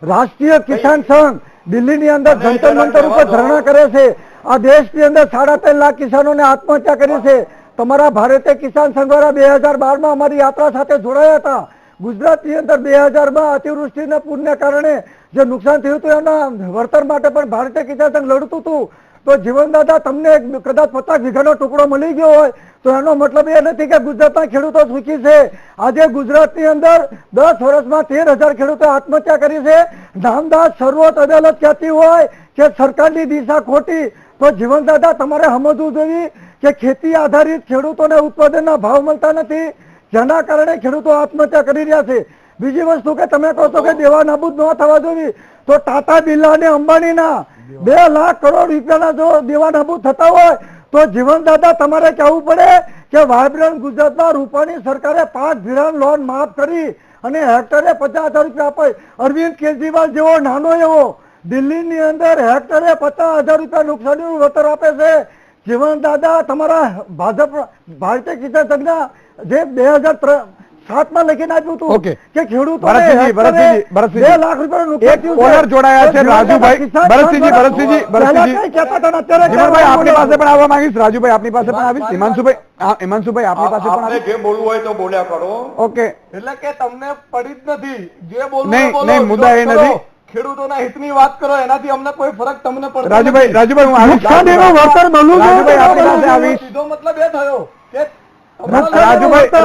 Speaker 8: રાષ્ટ્રીય કિસાન સંઘ દિલ્હીની અંદર જંતર મંતર ઉપર ધરણા કરે છે. આ દેશની અંદર 3.5 લાખ કિસાનોને આત્મહત્યા કરી છે. તમારા ભારતીય કિસાન સંઘ દ્વારા 2012માં અમારી યાત્રા સાથે જોડાયા હતા. ગુજરાતની અંદર 2012 અતિવૃષ્ટિના પૂરના કારણે જે નુકસાન થયું હતું એના વળતર માટે પણ ભારતીય કિસાન સંઘ લડતું હતું. તો જીવનદાદા, તમને કદાચ 50 વીઘાનો ટુકડો મળી ગયો હોય તો એનો મતલબ એ નથી કે ગુજરાતના ખેડૂતો સુખી છે. આજે ગુજરાતની અંદર 10 વર્ષમાં 13,000 ખેડૂતો આત્મહત્યા કરી છે. નામદાર સર્વોચ્ચ અદાલત કહેતી હોય કે સરકારની દિશા ખોટી, તો જીવનદાદા તમારે સમજવું જોઈએ કે ખેતી આધારિત ખેડૂતોને ઉત્પાદનના ભાવ મળતા નથી, જેના કારણે ખેડૂતો આત્મહત્યા કરી રહ્યા છે. બીજી વસ્તુ કે તમે કહો છો કે દેવા નાબૂદ ન થવા જોઈએ, તો ટાટા, બિરલા અને અંબાણીના 2 લાખ કરોડ રૂપિયાના જો દેવા નાબૂદ થતા હોય તો જીવનદાદા તમારે કહેવું પડે કે વાયબ્રન્ટ ગુજરાતમાં રૂપાણી સરકારે 5 ધિરાણ લોન માફ કરી અને હેક્ટરે 50,000 રૂપિયા આપે. અરવિંદ કેજરીવાલ જેવો નાનો એવો દિલ્હીની અંદર હેક્ટરે 50,000 રૂપિયા નુકસાનીનું વળતર આપે છે. જીવનદાદા, તમારા ભારતીય કિસાન સંઘના જે 2007માં લખીને આપ્યું હતું કે ખેડૂતોને 2 લાખ રૂપિયાનું નુકસાન થયું.
Speaker 1: કોલર જોડાયા છે રાજુભાઈ. ભરતસિંહજી, જીવનભાઈ આપની પાસે પણ આવવા માંગીશ. રાજુભાઈ આપની પાસે પણ આવીશ. હિમાંશુભાઈ આપની પાસે પણ આવીશ.
Speaker 6: જે બોલવું હોય તો બોલ્યા કરો.
Speaker 1: ઓકે,
Speaker 5: એટલે કે તમને પડી જ નથી જે બોલવું
Speaker 1: નહીં, મુદ્દા એ નથી.
Speaker 5: ખેડૂતોના હિતની વાત કરો, એનાથી અમને કોઈ ફરક તમને પડતો
Speaker 1: રાજુભાઈ હું આવીશ. રાજુભાઈ આપની પાસે આવીશ.
Speaker 5: સીધો મતલબ એ થયો કે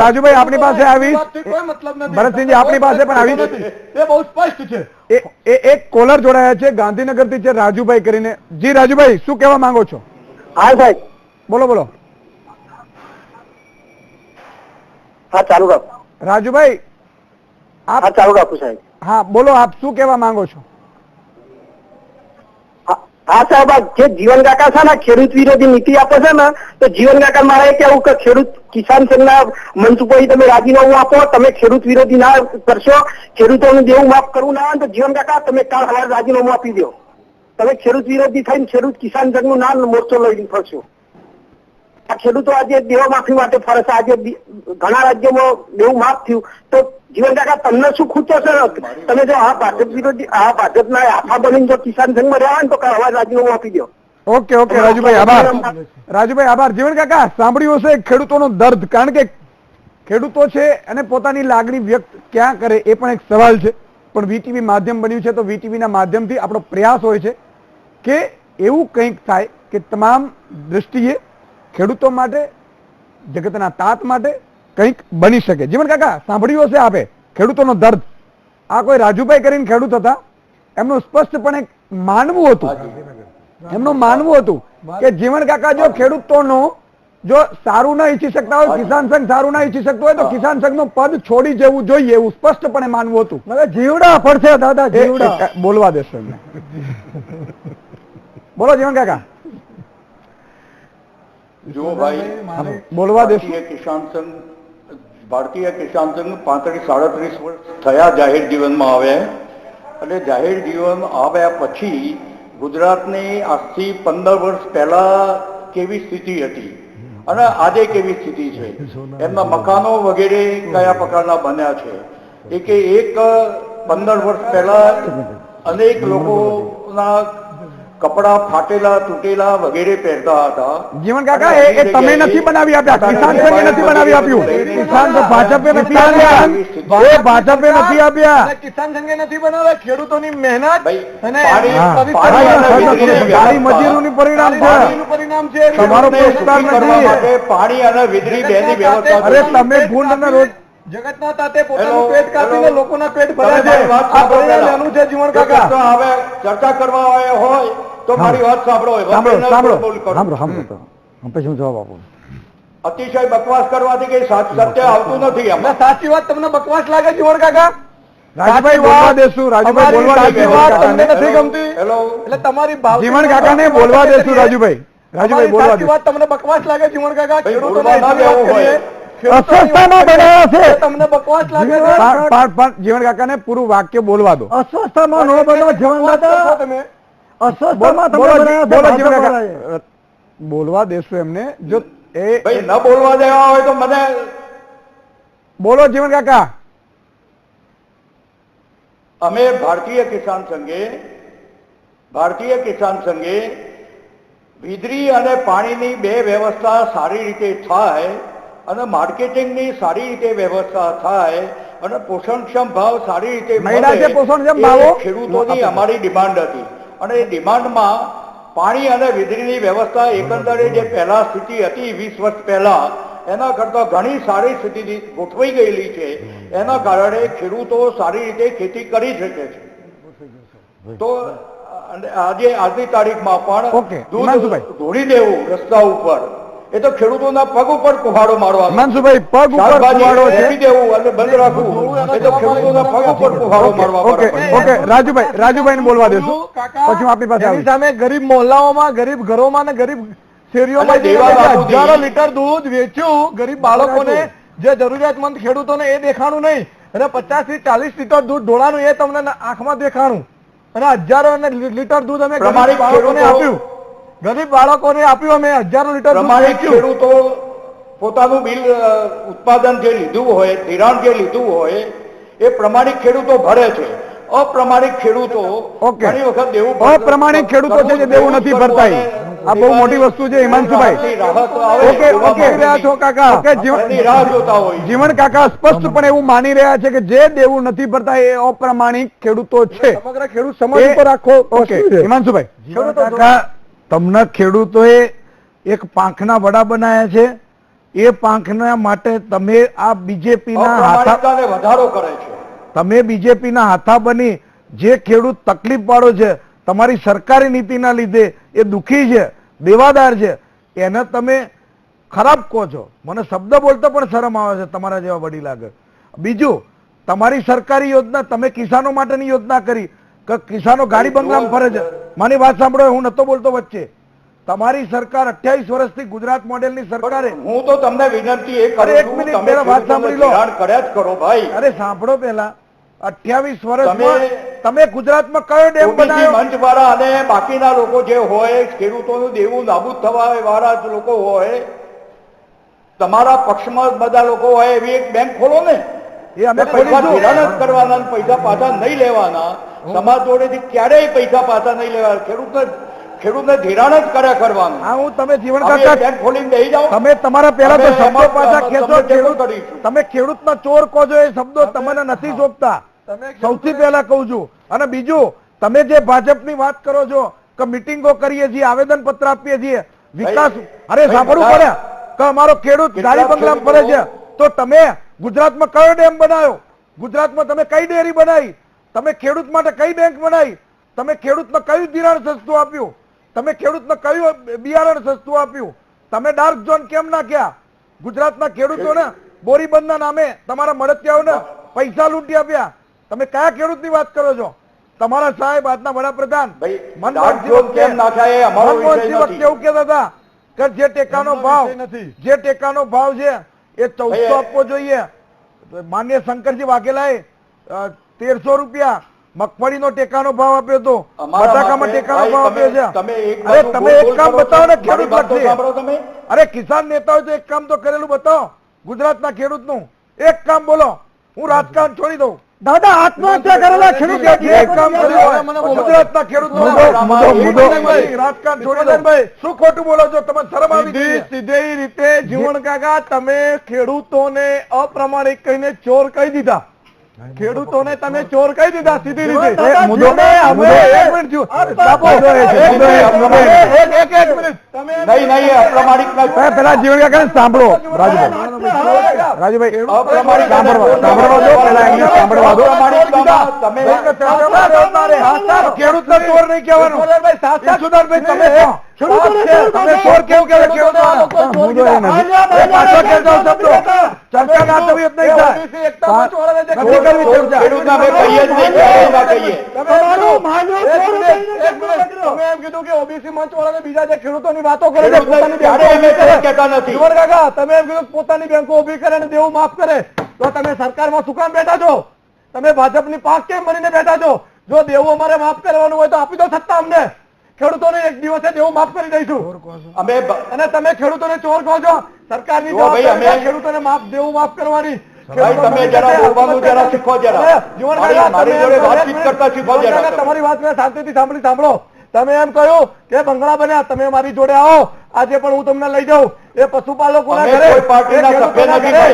Speaker 1: રાજુભાઈ આપની પાસે આવીશ.
Speaker 5: કોઈ મતલબ નથી.
Speaker 1: ભરતસિંહજી આપની પાસે પણ આવીશ.
Speaker 5: એ બહુ સ્પષ્ટ છે.
Speaker 1: એક કોલર જોડાયા છે ગાંધીનગરથી છે, રાજુભાઈ કરીને. જી રાજુભાઈ, શું કહેવા માંગો છો?
Speaker 7: હા સાહેબ,
Speaker 1: બોલો.
Speaker 7: હા ચાલુ રાખો.
Speaker 1: રાજુભાઈ
Speaker 7: હા ચાલુ રાખો સાહેબ.
Speaker 1: હા બોલો, આપ શું કહેવા માંગો છો?
Speaker 7: હા સાહેબ, જે જીવન કાકા છે ને ખેડૂત વિરોધી નીતિ આપે છે ને, તો જીવન કાકા મારે કેવું કે ખેડૂત કિસાન સંઘના મંચ ઉપર તમે રાજીનામું આપો, તમે ખેડૂત વિરોધી ના કરશો, ખેડૂતોનું દેવું માફ કરવું ના આવે તો જીવન કાકા તમે કાલ સવારે રાજીનામું આપી દો. તમે ખેડૂત વિરોધી થઈને ખેડૂત કિસાન સંઘનું નામ મોરચો લઈને ફરશો. આ ખેડૂતો આજે દેવા માફી માટે ફરે છે. આજે ઘણા રાજ્યોમાં દેવું માફ થયું તો જીવન કાકા તમને શું ખૂટે છે? તમે જો આ ભાજપ વિરોધી, આ ભાજપના આફા બનીને જો કિસાન સંઘમાં રહ્યા ને તો કાલ સવારે રાજીનામું આપી દો.
Speaker 1: ઓકે ઓકે રાજુભાઈ આભાર. રાજુભાઈ આભાર. જીવન કાકા, સાંભળ્યું હશે ખેડૂતોનો દર્દ, કારણ કે ખેડૂતો છે અને પોતાની લાગણી વ્યક્ત ક્યાં કરે એ પણ એક સવાલ છે. પણ વીટીવી માધ્યમ બન્યું છે તો વીટીવીના માધ્યમથી આપણો પ્રયાસ હોય છે કે એવું કંઈક થાય કે તમામ દ્રષ્ટિએ ખેડૂતો માટે, જગતના તાત માટે કંઈક બની શકે. જીવન કાકા, સાંભળ્યું હશે આપે ખેડૂતોનો દર્દ. આ કોઈ રાજુભાઈ કરીને ખેડૂત હતા, એમનું સ્પષ્ટપણે માનવું હતું, એમનું માનવું હતું કે જીવન કાકા જો ખેડૂતોનું જો સારું ના ઈચ્છી શકતા હોય, કિસાન સંઘ સારું ના ઈચ્છી શકતો હોય તો કિસાન સંઘનું પદ છોડી જવું જોઈએ, એવું સ્પષ્ટપણે માનવું હતું.
Speaker 8: જીવડા પડશે દાદા, જીવડા.
Speaker 1: બોલવા દેશો એમને. બોલો જીવન કાકા.
Speaker 6: જો ભાઈ,
Speaker 1: બોલવા દેશો.
Speaker 6: ભારતીય કિસાન સંઘ 35-37 વર્ષ થયા જાહેર જીવનમાં આવ્યા, અને જાહેર જીવન આવ્યા પછી ગુજરાતની આજથી 15 વર્ષ પહેલા કેવી સ્થિતિ હતી અને આજે કેવી સ્થિતિ છે, એમના મકાનો વગેરે કયા પ્રકારના બન્યા છે, એ કે એક 15 વર્ષ પહેલા અનેક લોકોના કપડા ફાટેલા તૂટેલા વગેરે પહેરતા હતા.
Speaker 1: જીવન કાકા, એ તમે નથી બનાવી આપ્યા, કિસાન સંઘે નથી બનાવી આપ્યું. કિસાન સંઘ ભાજપે નથી આપ્યા, એ ભાજપે નથી આપ્યા.
Speaker 5: કિસાન સંઘે નથી બનાવ્યા. ખેડૂતોની મહેનત અને
Speaker 1: સારી મજૂરીનું પરિણામ છે. તમારો પ્રોત્સાહન નથી.
Speaker 6: પાણી અને વીજળી બેની વ્યવસ્થા.
Speaker 1: અરે તમે ગુંડ અને રોજ
Speaker 5: જગતના તાતે પોતાનું પેટ કાપીને લોકોના પેટ ભરે છે. આ પરિણામ છે જીવન કાકા.
Speaker 6: હવે ચર્ચા કરવા આવ્યા હોય તો મારી વાત સાંભળો.
Speaker 8: પછી હું જવાબ આપું.
Speaker 6: અતિશય બકવાસ કરવાથી કઈ સત્ય આવતું નથી.
Speaker 5: અમને સાચી વાત તમને બકવાસ લાગે જીવન કાકા?
Speaker 1: રાજુભાઈ બોલવા દેશું. રાજુભાઈ બોલવા દેશું.
Speaker 5: તમને નથી ગમતી એટલે તમારી ભાવ
Speaker 1: જીવન કાકાને બોલવા દેશું. રાજુભાઈ બોલવા દેશું.
Speaker 5: વાત તમને બકવાસ લાગે જીવન કાકા? ખેડૂતોને
Speaker 8: અસ્વસ્થતામાં બનાવ્યા છે.
Speaker 5: તમને બકવાસ લાગે છે?
Speaker 1: પણ જીવન કાકાને પૂરું વાક્ય બોલવા દો.
Speaker 8: અસ્વસ્થતામાં ન બનો જીવન દાદા.
Speaker 5: તમે
Speaker 8: અસ્વસ્થતામાં તમે બનાવ્યા છે.
Speaker 1: બોલો જીવન કાકા, બોલવા દેશો એમને. જો એ
Speaker 6: ભાઈ ન બોલવા દેવા હોય તો મને
Speaker 1: બોલો જીવન કાકા.
Speaker 6: અમે ભારતીય કિસાન સંઘે વીજળી અને પાણીની બે વ્યવસ્થા સારી રીતે થાય અને માર્કેટિંગની સારી રીતે વ્યવસ્થા થાય અને પોષણક્ષમ ભાવ સારી રીતે મળે, ખેડૂતોની અમારી ડિમાન્ડ હતી. અને એ ડિમાન્ડમાં પાણી અને વીજળીની વ્યવસ્થા એકંદરે જે પહેલા સ્થિતિ હતી 20 વર્ષ પહેલા એના કરતા ઘણી સારી સ્થિતિ ગોઠવાઈ ગયેલી છે. એના કારણે ખેડૂતો સારી રીતે ખેતી કરી શકે છે. તો આજની તારીખમાં પણ દૂધ ઢોળી દેવું રસ્તા ઉપર, એ તો ખેડૂતોના પગ ઉપર કુહાડો મારવાનો.
Speaker 1: મનસુભાઈ, પગ ઉપર કુહાડો
Speaker 6: આપી દેવું અને બંધ રાખવું, એ તો ખેડૂતોના પગ ઉપર કુહાડો મારવા.
Speaker 1: ઓકે રાજુભાઈને બોલવા દેશું, પછી હું આપણી પાસે આવીશ.
Speaker 5: સામે ગરીબ મોહલ્લાઓમાં, ગરીબ ઘરોમાં ને ગરીબ શેરીઓમાં હજારો લીટર દૂધ વેચ્યું ગરીબ બાળકોને, જે જરૂરિયાતમંદ ખેડૂતોને એ દેખાણું નહીં, અને 50 થી 40 લીટર દૂધ ઢોળાનું એ તમને આંખમાં દેખાણું, અને હજારો લીટર દૂધ અમે ગરીબ બાળકોને આપ્યું. ગરીબ બાળકોને આપ્યું અમે હજારો લીટર દૂધ.
Speaker 6: ખેડૂતો પોતાનું બિલ ઉત્પાદન જે લીધું હોય, ધિરાણ જે લીધું હોય એ પ્રમાણિક ખેડૂતો ભરે છે. અપ્રમાણિક ખેડૂતો ઘણી વખત દેવું,
Speaker 1: અપ્રમાણિક ખેડૂતો છે જે દેવું નથી ભરતા. આ બહુ મોટી વસ્તુ છે હિમાંશુભાઈ. જીવન કાકા સ્પષ્ટપણે એવું માની રહ્યા છે કે જે દેવું નથી ભરતા એ અપ્રમાણિક ખેડૂતો છે.
Speaker 5: સમગ્ર ખેડૂત સમાજ ઉપર આખો.
Speaker 1: ઓકે હિમાંશુભાઈ,
Speaker 4: તમને ખેડૂતોએ એક પાંખના વડા બનાવ્યા છે. એ પાંખના માટે તમે આ બીજેપીના
Speaker 6: હાથા વધારો કરે છે.
Speaker 4: તમે બીજેપીના હાથા બની જે ખેડૂત તકલીફ વાળો છે, તમારી સરકારી નીતિના લીધે એ દુખી છે, દેવાદાર છે, એને તમે ખરાબ કહો છો. મને શબ્દ બોલતો પણ શરમ આવે છે તમારા જેવા વડીલ આગળ. બીજું, તમારી સરકારી યોજના, તમે કિસાનો માટેની યોજના કરી કે કિસાનો ગાડી બંગલામાં ફરે છે. મારી વાત સાંભળો, હું નતો બોલતો વચ્ચે. તમારી સરકાર 28 વર્ષથી ગુજરાત મોડેલની સરકારે,
Speaker 6: હું તો તમને વિનંતી એ કરું,
Speaker 4: એક મિનિટ પહેલા વાત સાંભળી લો.
Speaker 6: કર્યા જ કરો ભાઈ.
Speaker 4: અરે સાંભળો પહેલા, 28 વર્ષમાં તમે ગુજરાતમાં કયો ડેમ બનાવ્યો?
Speaker 6: મંચ વાળા અને બાકીના લોકો જે હોય, ખેડૂતોનું દેવું નાબૂદ થવા વાળા લોકો હોય, તમારા પક્ષમાં બધા લોકો હોય એવી એક બેંક ખોલો ને.
Speaker 4: એ અમે
Speaker 6: પૈસા ધિરાણ જ કરવાના, પૈસા પાછા નહીં લેવાના. સમાજ જોડેથી ક્યારેય પૈસા પાછા નહીં લેવાના. ખેડૂતને ખેડૂતને ધિરાણ જ કર્યા કરવાનું.
Speaker 4: હા, હું તમે જીવન
Speaker 6: હવે
Speaker 4: કાકા
Speaker 6: બેંક ખોલીને બેસી જાઓ.
Speaker 4: તમે તમારા પહેલા તો
Speaker 6: અમે
Speaker 4: શબ્દો
Speaker 6: એમાં
Speaker 4: પાછા
Speaker 6: તમને
Speaker 4: ખેંચો.
Speaker 6: ટેકો કરીશું.
Speaker 4: તમે ખેડૂતનો ચોર કહો છો, એ શબ્દો તમને નથી શોભતા. સૌથી પહેલા કહું છું. અને બીજું, તમે જે ભાજપની વાત કરો છો કે મિટિંગો કરીએ છીએ, આવેદન પત્ર આપીએ છીએ, વિકાસ, અરે સાંભળવું પડે કે અમારો ખેડૂત ગાડી બંગલામાં ફરે છે, તો તમે ગુજરાતમાં કયો ડેમ બનાવ્યો? ગુજરાતમાં તમે કઈ ડેરી બનાવી? તમે ખેડૂત માટે કઈ બેંક બનાવી? તમે ખેડૂતને કયું ધિરાણ સસ્તું આપ્યું? તમે ખેડૂતને કયું બિયારણ સસ્તું આપ્યું? તમે ડાર્ક ઝોન કેમ નાખ્યા? ગુજરાતના ખેડૂતોને બોરીબંધના નામે તમારા મળતિયાઓને પૈસા લૂંટી આપ્યા. તમે કયા ખેડૂતની વાત કરો છો? તમારા સાહેબ, આજના વડાપ્રધાન
Speaker 6: મનમોહનસિંહ કેમ નાખ્યા એ અમારો વિષય નથી.
Speaker 4: એવું કહેતા હતા કે જે ટેકાનો ભાવ છે એ 1400 આપવો જોઈએ. માન્ય શંકરજી વાઘેલાએ 1300 રૂપિયા મગફળીનો ટેકાનો ભાવ આપ્યો હતો. બટાકામાં ટેકાનો ભાવ આપ્યો છે. અરે તમે એક કામ બતાવો ને ખેડૂત લક્ષી. અરે કિસાન નેતાઓ તો એક કામ તો કરેલું બતાવો ગુજરાતના ખેડૂતનું. એક કામ બોલો, હું રાજકારણ છોડી દઉં.
Speaker 8: દાદા, આત્મહત્યા કરેલા ખેડૂત
Speaker 4: એક કામ કર્યું હોય ગુજરાતના ખેડૂતો રાજકારણ છોડી દો. શું ખોટું બોલો છો? તમે શરમ આવી જોઈએ.
Speaker 5: સીધી રીતે જીવન કાકા તમે ખેડૂતોને અપ્રામાણિક કહીને ચોર કહી દીધા. ખેડૂતોને તમે ચોર કહી દીધા સીધી રીતે.
Speaker 4: પેલા જીવન કાકાને સાંભળો. રાજુભાઈ સાંભળવા દો. પેલા એમને સાંભળવા દો. ખેડૂતને ચોર નહીં કહેવાનું. સુધારભાઈ તમે ચોર કેવું કહેવાય? ચર્ચા ના થવી જ નહીં થાય.
Speaker 5: ઓબીસી મંચ વાળાને બીજા જે ખેડૂતોની વાતો કરે છે, તમે એમ કીધું પોતાની બેંકો ઉભી કરે અને દેવું માફ કરે, તો તમે સરકારમાં શું કામ બેઠા છો? તમે ભાજપની પાક કેમ બનીને બેઠા છો? જો દેવું અમારે માફ કરવાનું હોય તો આપી દો સત્તા અમને. ખેડૂતોને એક દિવસે દેવું માફ કરી દઈશું. અને તમે ખેડૂતોને ચોર કહો છો. સરકારની જવાબદારી ખેડૂતોને દેવું માફ કરવાની. તમારી વાત મેં શાંતિથી સાંભળો. તમે એમ કહ્યું કે બંગલા બન્યા, તમે મારી જોડે આવો, આજે પણ હું તમને લઈ જાઉં. એ પશુપાલકોના ઘરે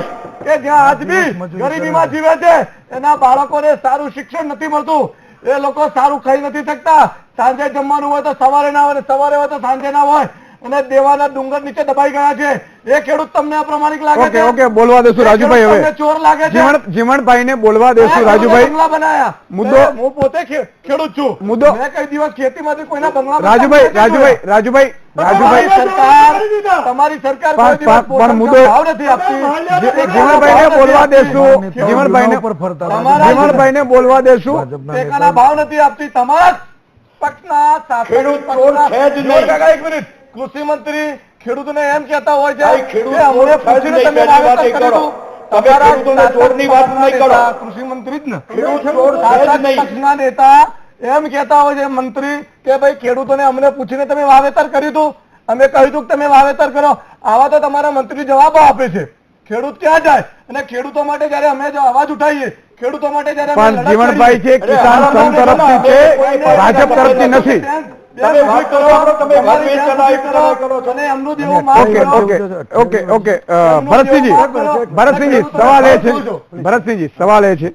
Speaker 5: કે જ્યાં આજ બી ગરીબીમાં જીવે છે, એના બાળકોને સારું શિક્ષણ નથી મળતું. એ લોકો સારું ખાઈ નથી શકતા. સાંજે જમવાનું હોય તો સવારે ના હોય, સવારે હોય તો સાંજે ના હોય, અને દેવાના ડુંગર નીચે દબાઈ ગયા છે. એ ખેડૂત તમને અપ્રામાણિક લાગે છે?
Speaker 4: ઓકે, બોલવા દેશું રાજુભાઈ. હવે
Speaker 5: ચોર લાગે છે?
Speaker 4: જીવણભાઈ ને બોલવા દેશું રાજુભાઈ.
Speaker 5: બંગલા બનાયા મુદ્દો. હું પોતે ખેડૂત છું.
Speaker 4: મુદ્દો
Speaker 5: મેં કઈ દિવસ ખેતીમાંથી કોઈના બંગલા
Speaker 4: રાજુભાઈ
Speaker 5: તમારી સરકાર
Speaker 4: પણ મુદ્દો જીવણભાઈ ને બોલવા દેશું. જીવણભાઈ ને બોલવા દેશું.
Speaker 5: ટેકાના ભાવ નથી આપતી. તમારા પક્ષના ખેડૂત એક મિનિટ. કૃષિ મંત્રી ખેડૂતોને એમ કહેતા હોય છે કૃષિ મંત્રી જ ને પક્ષના નેતા એમ કહેતા હોય છે મંત્રી કે ભાઈ ખેડૂતોને અમને પૂછીને તમે વાવેતર કર્યું હતું, અમે કહ્યું હતું કે તમે વાવેતર કરો. આવા તો તમારા મંત્રી જવાબો આપે છે. ખેડૂત ક્યાં જાય? અને ખેડૂતો માટે જયારે અમે જો અવાજ ઉઠાવીએ, ખેડૂતો માટે જયારે
Speaker 4: જીવણભાઈ છે કિસાન સંઘ તરફથી છે, ભાજપ તરફથી નથી. ભરતસિંહજી, સવાલ એ છે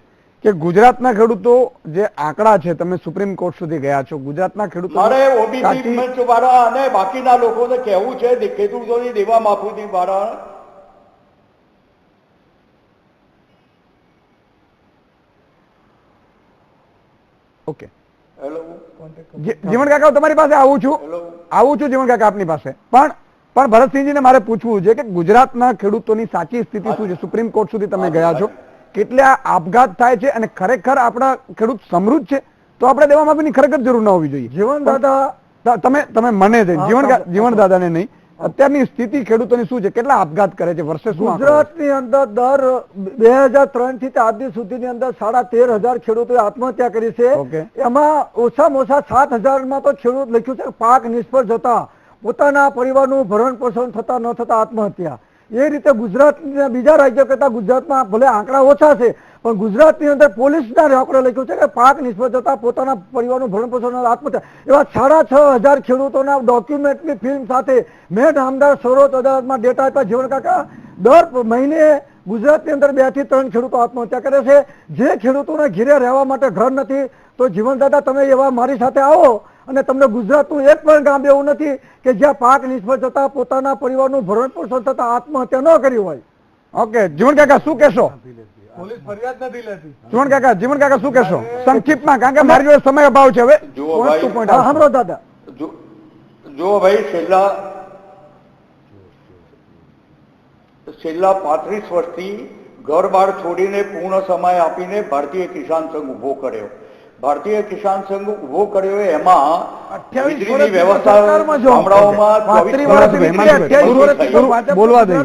Speaker 4: કે ગુજરાતના ખેડૂતો જે આંકડા છે, તમે સુપ્રીમ કોર્ટ સુધી ગયા છો, ગુજરાતના ખેડૂતો
Speaker 6: ઓબીસી મંચ વાળા અને બાકીના લોકોને કહેવું છે ખેડૂતોની દેવા માફી વાળા
Speaker 4: ઓકે. જીવન કાકા તમારી પાસે આવું છું જીવન કાકા આપની પાસે. પણ ભરતસિંહજીને મારે પૂછવું છે કે ગુજરાતના ખેડૂતોની સાચી સ્થિતિ શું છે? સુપ્રીમ કોર્ટ સુધી તમે ગયા છો, કેટલા આપઘાત થાય છે અને ખરેખર આપણા ખેડૂત સમૃદ્ધ છે? તો આપણે દેવા માફીની ખરેખર જરૂર ન હોવી જોઈએ.
Speaker 8: જીવન દાદા,
Speaker 4: તમે મને જીવન દાદાને નહીં, અત્યારની સ્થિતિ ખેડૂતોની શું છે? કેટલા આપઘાત કરે છે વર્ષે?
Speaker 8: ગુજરાતની અંદર દર 2003 થી આજ સુધીની અંદર 13,500 ખેડૂતોએ આત્મહત્યા કરી છે. એમાં ઓછામાં ઓછા 7,000 તો ખેડૂત લખ્યું છે પાક નિષ્ફળ જતા પોતાના પરિવારનું ભરણ પોષણ થતા ન થતા આત્મહત્યા. એ રીતે ગુજરાતના બીજા રાજ્યો કરતા ગુજરાતમાં ભલે આંકડા ઓછા છે પણ ગુજરાતની અંદર પોલીસના રેકોર્ડે લખ્યું છે કે પાક નિષ્ફળ જતા પોતાના પરિવારનું ભરણ પોષણ આત્મહત્યા એવા 6,500 ખેડૂતોના ડોક્યુમેન્ટની ફિલ્મ સાથે મેં નામદાર સર્વોચ્ચ અદાલતમાં ડેટા આપ્યા. જીવન કાકા, દર મહિને ગુજરાતની અંદર 2 થી 3 ખેડૂતો આત્મહત્યા કરે છે. જે ખેડૂતોને ઘેરે રહેવા માટે ઘર નથી, તો જીવન દાદા તમે એવા મારી સાથે આવો અને તમને ગુજરાતનું એક પણ ગામ એવું નથી કે જ્યાં પાક નિષ્ફળ જતા પોતાના પરિવારનું ભરણ પોષણ થતા આત્મહત્યા ન કરી હોય.
Speaker 1: ઓકે, જીવન કાકા શું કહેશો?
Speaker 5: પોલીસ ફરિયાદ નથી લેતી.
Speaker 1: જીવન કાકા શું કહેશો સંક્ષિપ્તમાં, કારણ કે મારી જોડે સમય અભાવ છે. હવે
Speaker 6: જુઓ ભાઈ,
Speaker 8: સાંભળો દાદા,
Speaker 6: જો ભાઈ છેલ્લા 35 વર્ષથી ઘર બાર છોડીને પૂર્ણ સમય આપીને ભારતીય કિસાન સંઘ ઉભો કર્યો. ભારતીય કિસાન સંઘ ઉભો કર્યો એમાં
Speaker 1: 28
Speaker 6: વીજળીની વ્યવસ્થા ગામડાઓમાં 24
Speaker 1: બોલવા દઈએ.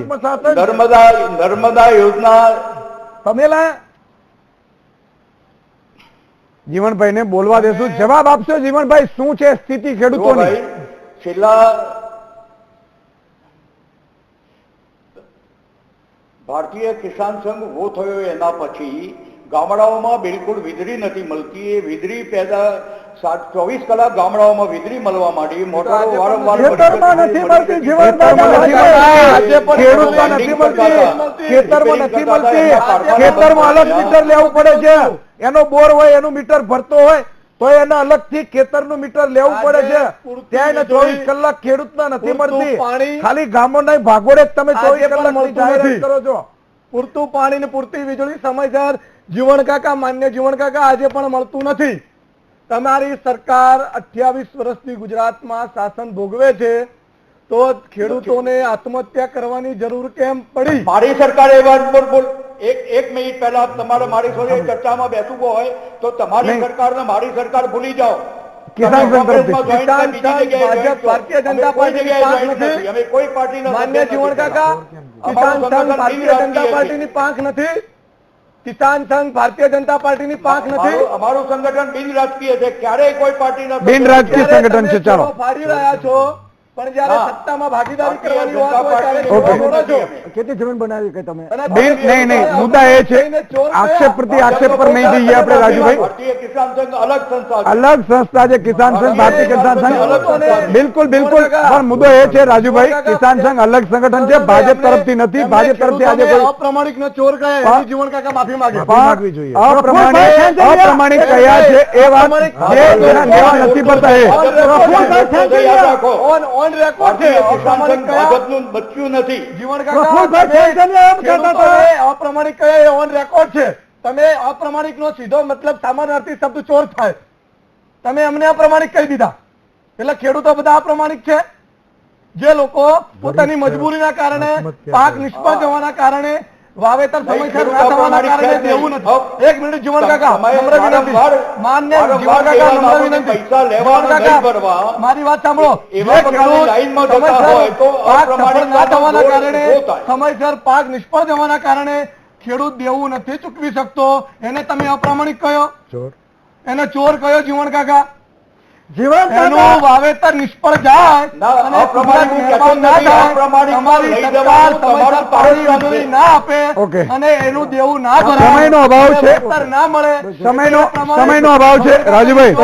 Speaker 6: નર્મદા યોજના
Speaker 1: તમેલા જીવનભાઈને બોલવા દેશું. જવાબ આપશો જીવનભાઈ, શું છે સ્થિતિ ખેડૂતોની?
Speaker 6: છેલ્લા ભારતીય કિસાન સંઘ ઉભો થયો એના પછી ગામડાઓમાં બિલકુલ વીજળી નથી મળતી. એ વીજળી પેદા 24 કલાક ગામડાઓમાં વીજળી મળવા માંડી. મોટરો વારંવાર
Speaker 8: ખેતરમાં નથી મળતી. જીવન દાદા,
Speaker 1: ખેડૂતોમાં નથી મળતી, ખેતરમાં નથી મળતી. ખેતરમાં અલગ મીટર લેવું પડે છે. એનો બોર હોય એનું મીટર ભરતો હોય તો એને અલગથી ખેતરનું મીટર લેવું પડે છે. ત્યાં 24 કલાક ખેડૂતના નથી મળતી. ખાલી ગામોના ભાગોળે તમે 24 કલાક જાહેરાત કરો છો.
Speaker 5: પૂરતું પાણી ને પૂરતી વીજળી સમયસર જીવન કાકા, માન્ય જીવન કાકા, આજે પણ મળતું નથી. તમારી સરકાર 28 વર્ષથી ગુજરાતમાં શાસન ભોગવે છે, તો ખેડૂતોને આત્મહત્યા કરવાની જરૂર કેમ પડી?
Speaker 6: મારી સરકારે એક મિનિટ પહેલા તમારે મારી સાથે ચર્ચામાં બેસવું હોય તો તમારી સરકારને મારી સરકાર ભૂલી જાઓ.
Speaker 1: કિસાન સંઘ
Speaker 5: ભારતીય જનતા પાર્ટીની પાંખ નથી.
Speaker 6: અમે કોઈ પાર્ટીના
Speaker 5: માન્ય જીવન કાકા, કિસાન સંઘ ભારતીય જનતા પાર્ટીની પાંખ નથી. કિસાન સંઘ ભારતીય જનતા પાર્ટીની પાંખ નથી.
Speaker 6: અમારું સંગઠન બિન રાજકીય છે. ક્યારેય કોઈ પાર્ટીના
Speaker 1: બિન રાજકીય સંગઠન છે. ચાલો,
Speaker 5: ફાડી રહ્યા છો, પણ જ્યારે સત્તામાં ભાગીદારી કરવાની વાત હોય ત્યારે બોલો છો.
Speaker 8: કેટલી જમીન બનાવી કે તમે?
Speaker 1: નહીં, મુદ્દા એ છે આક્ષેપ પ્રતિ આક્ષેપ પર નહીં જઈએ આપણે. રાજુભાઈ,
Speaker 6: ભારતીય કિસાન સંઘ અલગ સંસ્થા છે.
Speaker 1: અલગ સંસ્થા છે કિસાન સંઘ, ભારતીય કિસાન સંઘ. બિલકુલ પણ મુદ્દો એ છે રાજુભાઈ, કિસાન સંઘ અલગ સંગઠન છે, ભાજપ તરફથી નથી. ભાજપ તરફથી આજે કોઈ
Speaker 5: અપ્રમાણિક નો ચોર કહે, જીવન કાકા માફી માંગે.
Speaker 1: અપ્રમાણિક કયા છે એ વાત જે એના લેવા નથી પડતા એ
Speaker 6: યાદ રાખો. ઓન રેકોર્ડ છે. ભાજપનું બચ્યું નથી.
Speaker 5: જીવન કાકા અપ્રમાણિક કયા ઓન રેકોર્ડ છે. તમે અપ્રમાણિક નો સીધો મતલબ સામાનાર્થી શબ્દ ચોર થાય. તમે અમને અપ્રમાણિક કહી દીધા. એટલે ખેડૂતો બધા અપ્રમાણિક છે. જે લોકો પોતાની મજબૂરીના કારણે, પાક નિષ્ફળ જવાના કારણે, વાવેતર સમયસર ના થવાના કારણે દેવું નથી. એક મિનિટ જીવન કાકા, નમ્ર વિનંતી. માન્ય જીવન કાકા, નમ્ર વિનંતી. જીવન કાકા, મારી વાત સાંભળો. ના થવાના કારણે, સમયસર પાક નિષ્ફળ જવાના કારણે ખેડૂત દેવું નથી ચૂકવી શકતો. એને તમે અપ્રામાણિક કયો, એને ચોર કયો. જીવન કાકા, જીવન કાકા, વાવેતર નિષ્ફળ જાય અને ના આપે અને એનું દેવું ના ભરાય,
Speaker 1: સમયનો અભાવ છે,
Speaker 5: ના મળે,
Speaker 1: સમયનો અભાવ છે. રાજુભાઈ,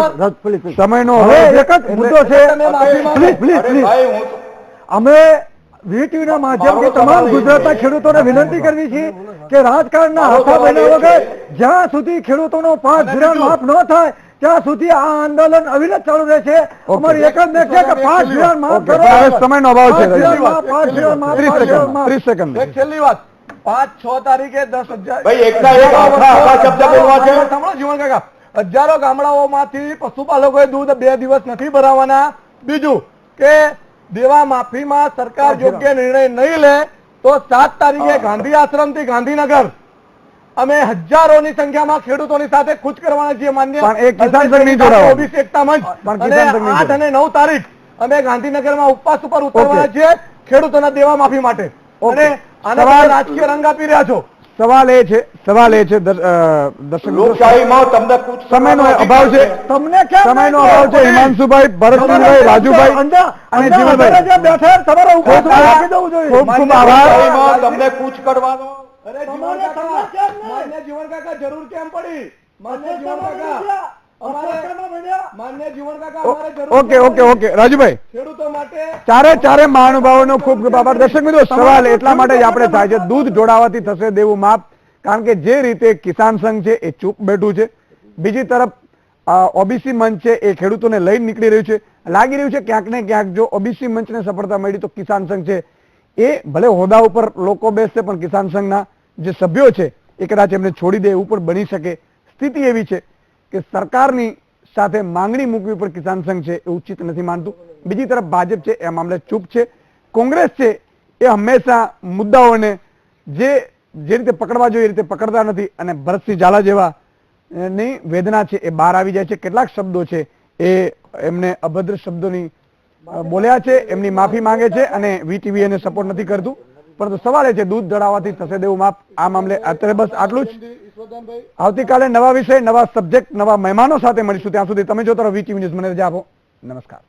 Speaker 1: સમયનો
Speaker 8: એક જ મુદ્દો છે. પ્લીઝ અમે વીટીવીના માધ્યમથી તમામ ગુજરાતના ખેડૂતોને વિનંતી કરવી છે કે રાજકારણના હાથા બન્યા વગર જ્યાં સુધી ખેડૂતોનો પાક ધિરાણ માફ ન થાય ત્યાં સુધી આ આંદોલન અવિરત ચાલુ રહેશે. અમારી એક જ નેક છે કે પાક ધિરાણ માફ કરો.
Speaker 1: સમયનો અભાવ છે.
Speaker 5: 30 સેકન્ડ. એક છેલ્લી વાત, 5-6 તારીખે 10,000
Speaker 6: ભાઈ એકના એક આખા શબ્દ બોલવા છે.
Speaker 5: સાંભળો જીવન કાકા, હજારો ગામડાઓમાંથી પશુપાલકોએ દૂધ 2 દિવસ નથી ભરાવાના. બીજું કે દેવા માફીમાં સરકાર યોગ્ય નિર્ણય નહીં લે તો 7 તારીખે ગાંધી આશ્રમથી ગાંધીનગર અમે હજારોની સંખ્યામાં ખેડૂતોની સાથે કૂચ કરવાના છીએ. માન્ય ઓબીસી એકતા મંચ. અને 8 અને 9 તારીખ અમે ગાંધીનગરમાં ઉપવાસ ઉપર ઉતરવાના છીએ ખેડૂતોના દેવા માફી માટે. અને આના રાજકીય રંગ આપી રહ્યા છો.
Speaker 1: સવાલ એ છે દર્શક મિત્રો,
Speaker 6: લોકશાહીમાં તમને પૂછ
Speaker 1: સમયનો અભાવ છે,
Speaker 8: તમને કેમ
Speaker 1: સમયનો અભાવ છે. હિમાંશુભાઈ, ભરતસિંહભાઈ, રાજુભાઈ અને જીવનભાઈ,
Speaker 8: બેઠા તમારે ઉભો થઈને આપી દેવું જોઈએ.
Speaker 1: ખૂબ ખૂબ આભાર.
Speaker 6: લોકશાહીમાં તમને પૂછ કરવાનો
Speaker 5: માન્ય જીવન કાકા જરૂર કેમ પડી? માન્ય જીવન કાકા
Speaker 1: ઓકે રાજુભાઈ,
Speaker 5: ખેડૂતો માટે
Speaker 1: ચારે મહાનુભાવોનો ખૂબ ખૂબ આભાર. દર્શક મિત્રો, સવાલ એટલા માટે જ આપણે થાય છે, દૂધ જોડાવાથી થશે દેવું માફ, કારણ કે જે રીતે કિસાન સંઘ છે એ ચૂપ બેઠું છે, બીજી તરફ ઓબીસી મંચ છે એ ખેડૂતોને લઈને નીકળી રહ્યું છે. લાગી રહ્યું છે ક્યાંક ને ક્યાંક જો ઓબીસી મંચને સફળતા મળી તો કિસાન સંઘ છે એ ભલે હોદ્દા ઉપર લોકો બેસશે પણ કિસાન સંઘના જે સભ્યો છે એ કદાચ એમને છોડી દે એવું પણ બની શકે. સ્થિતિ એવી છે કે સરકારની સાથે માંગણી મૂકવી પર કિસાન સંઘ છે એ ઉચિત નથી માનતું. બીજી તરફ ભાજપ છે એ મામલે ચૂપ છે. કોંગ્રેસ છે એ હંમેશા મુદ્દાઓને જે રીતે પકડવા જોઈએ એ રીતે પકડતા નથી અને ભરતસિંહ ઝાલા જેવા ની વેદના છે એ બહાર આવી જાય છે. કેટલાક શબ્દો છે એ એમને અભદ્ર શબ્દોની બોલ્યા છે, એમની માફી માંગે છે અને વીટીવી એને સપોર્ટ નથી કરતું. પરંતુ સવાલ એ છે દૂધ દળાવવાથી થશે દેવું માફ. આ મામલે અત્યારે બસ આટલું જ. આવતીકાલે નવા વિષય, નવા સબ્જેક્ટ, નવા મહેમાનો સાથે મળીશું. ત્યાં સુધી તમે જોતા રહો વીટીવી ન્યૂઝ. મને રજા આપો. નમસ્કાર.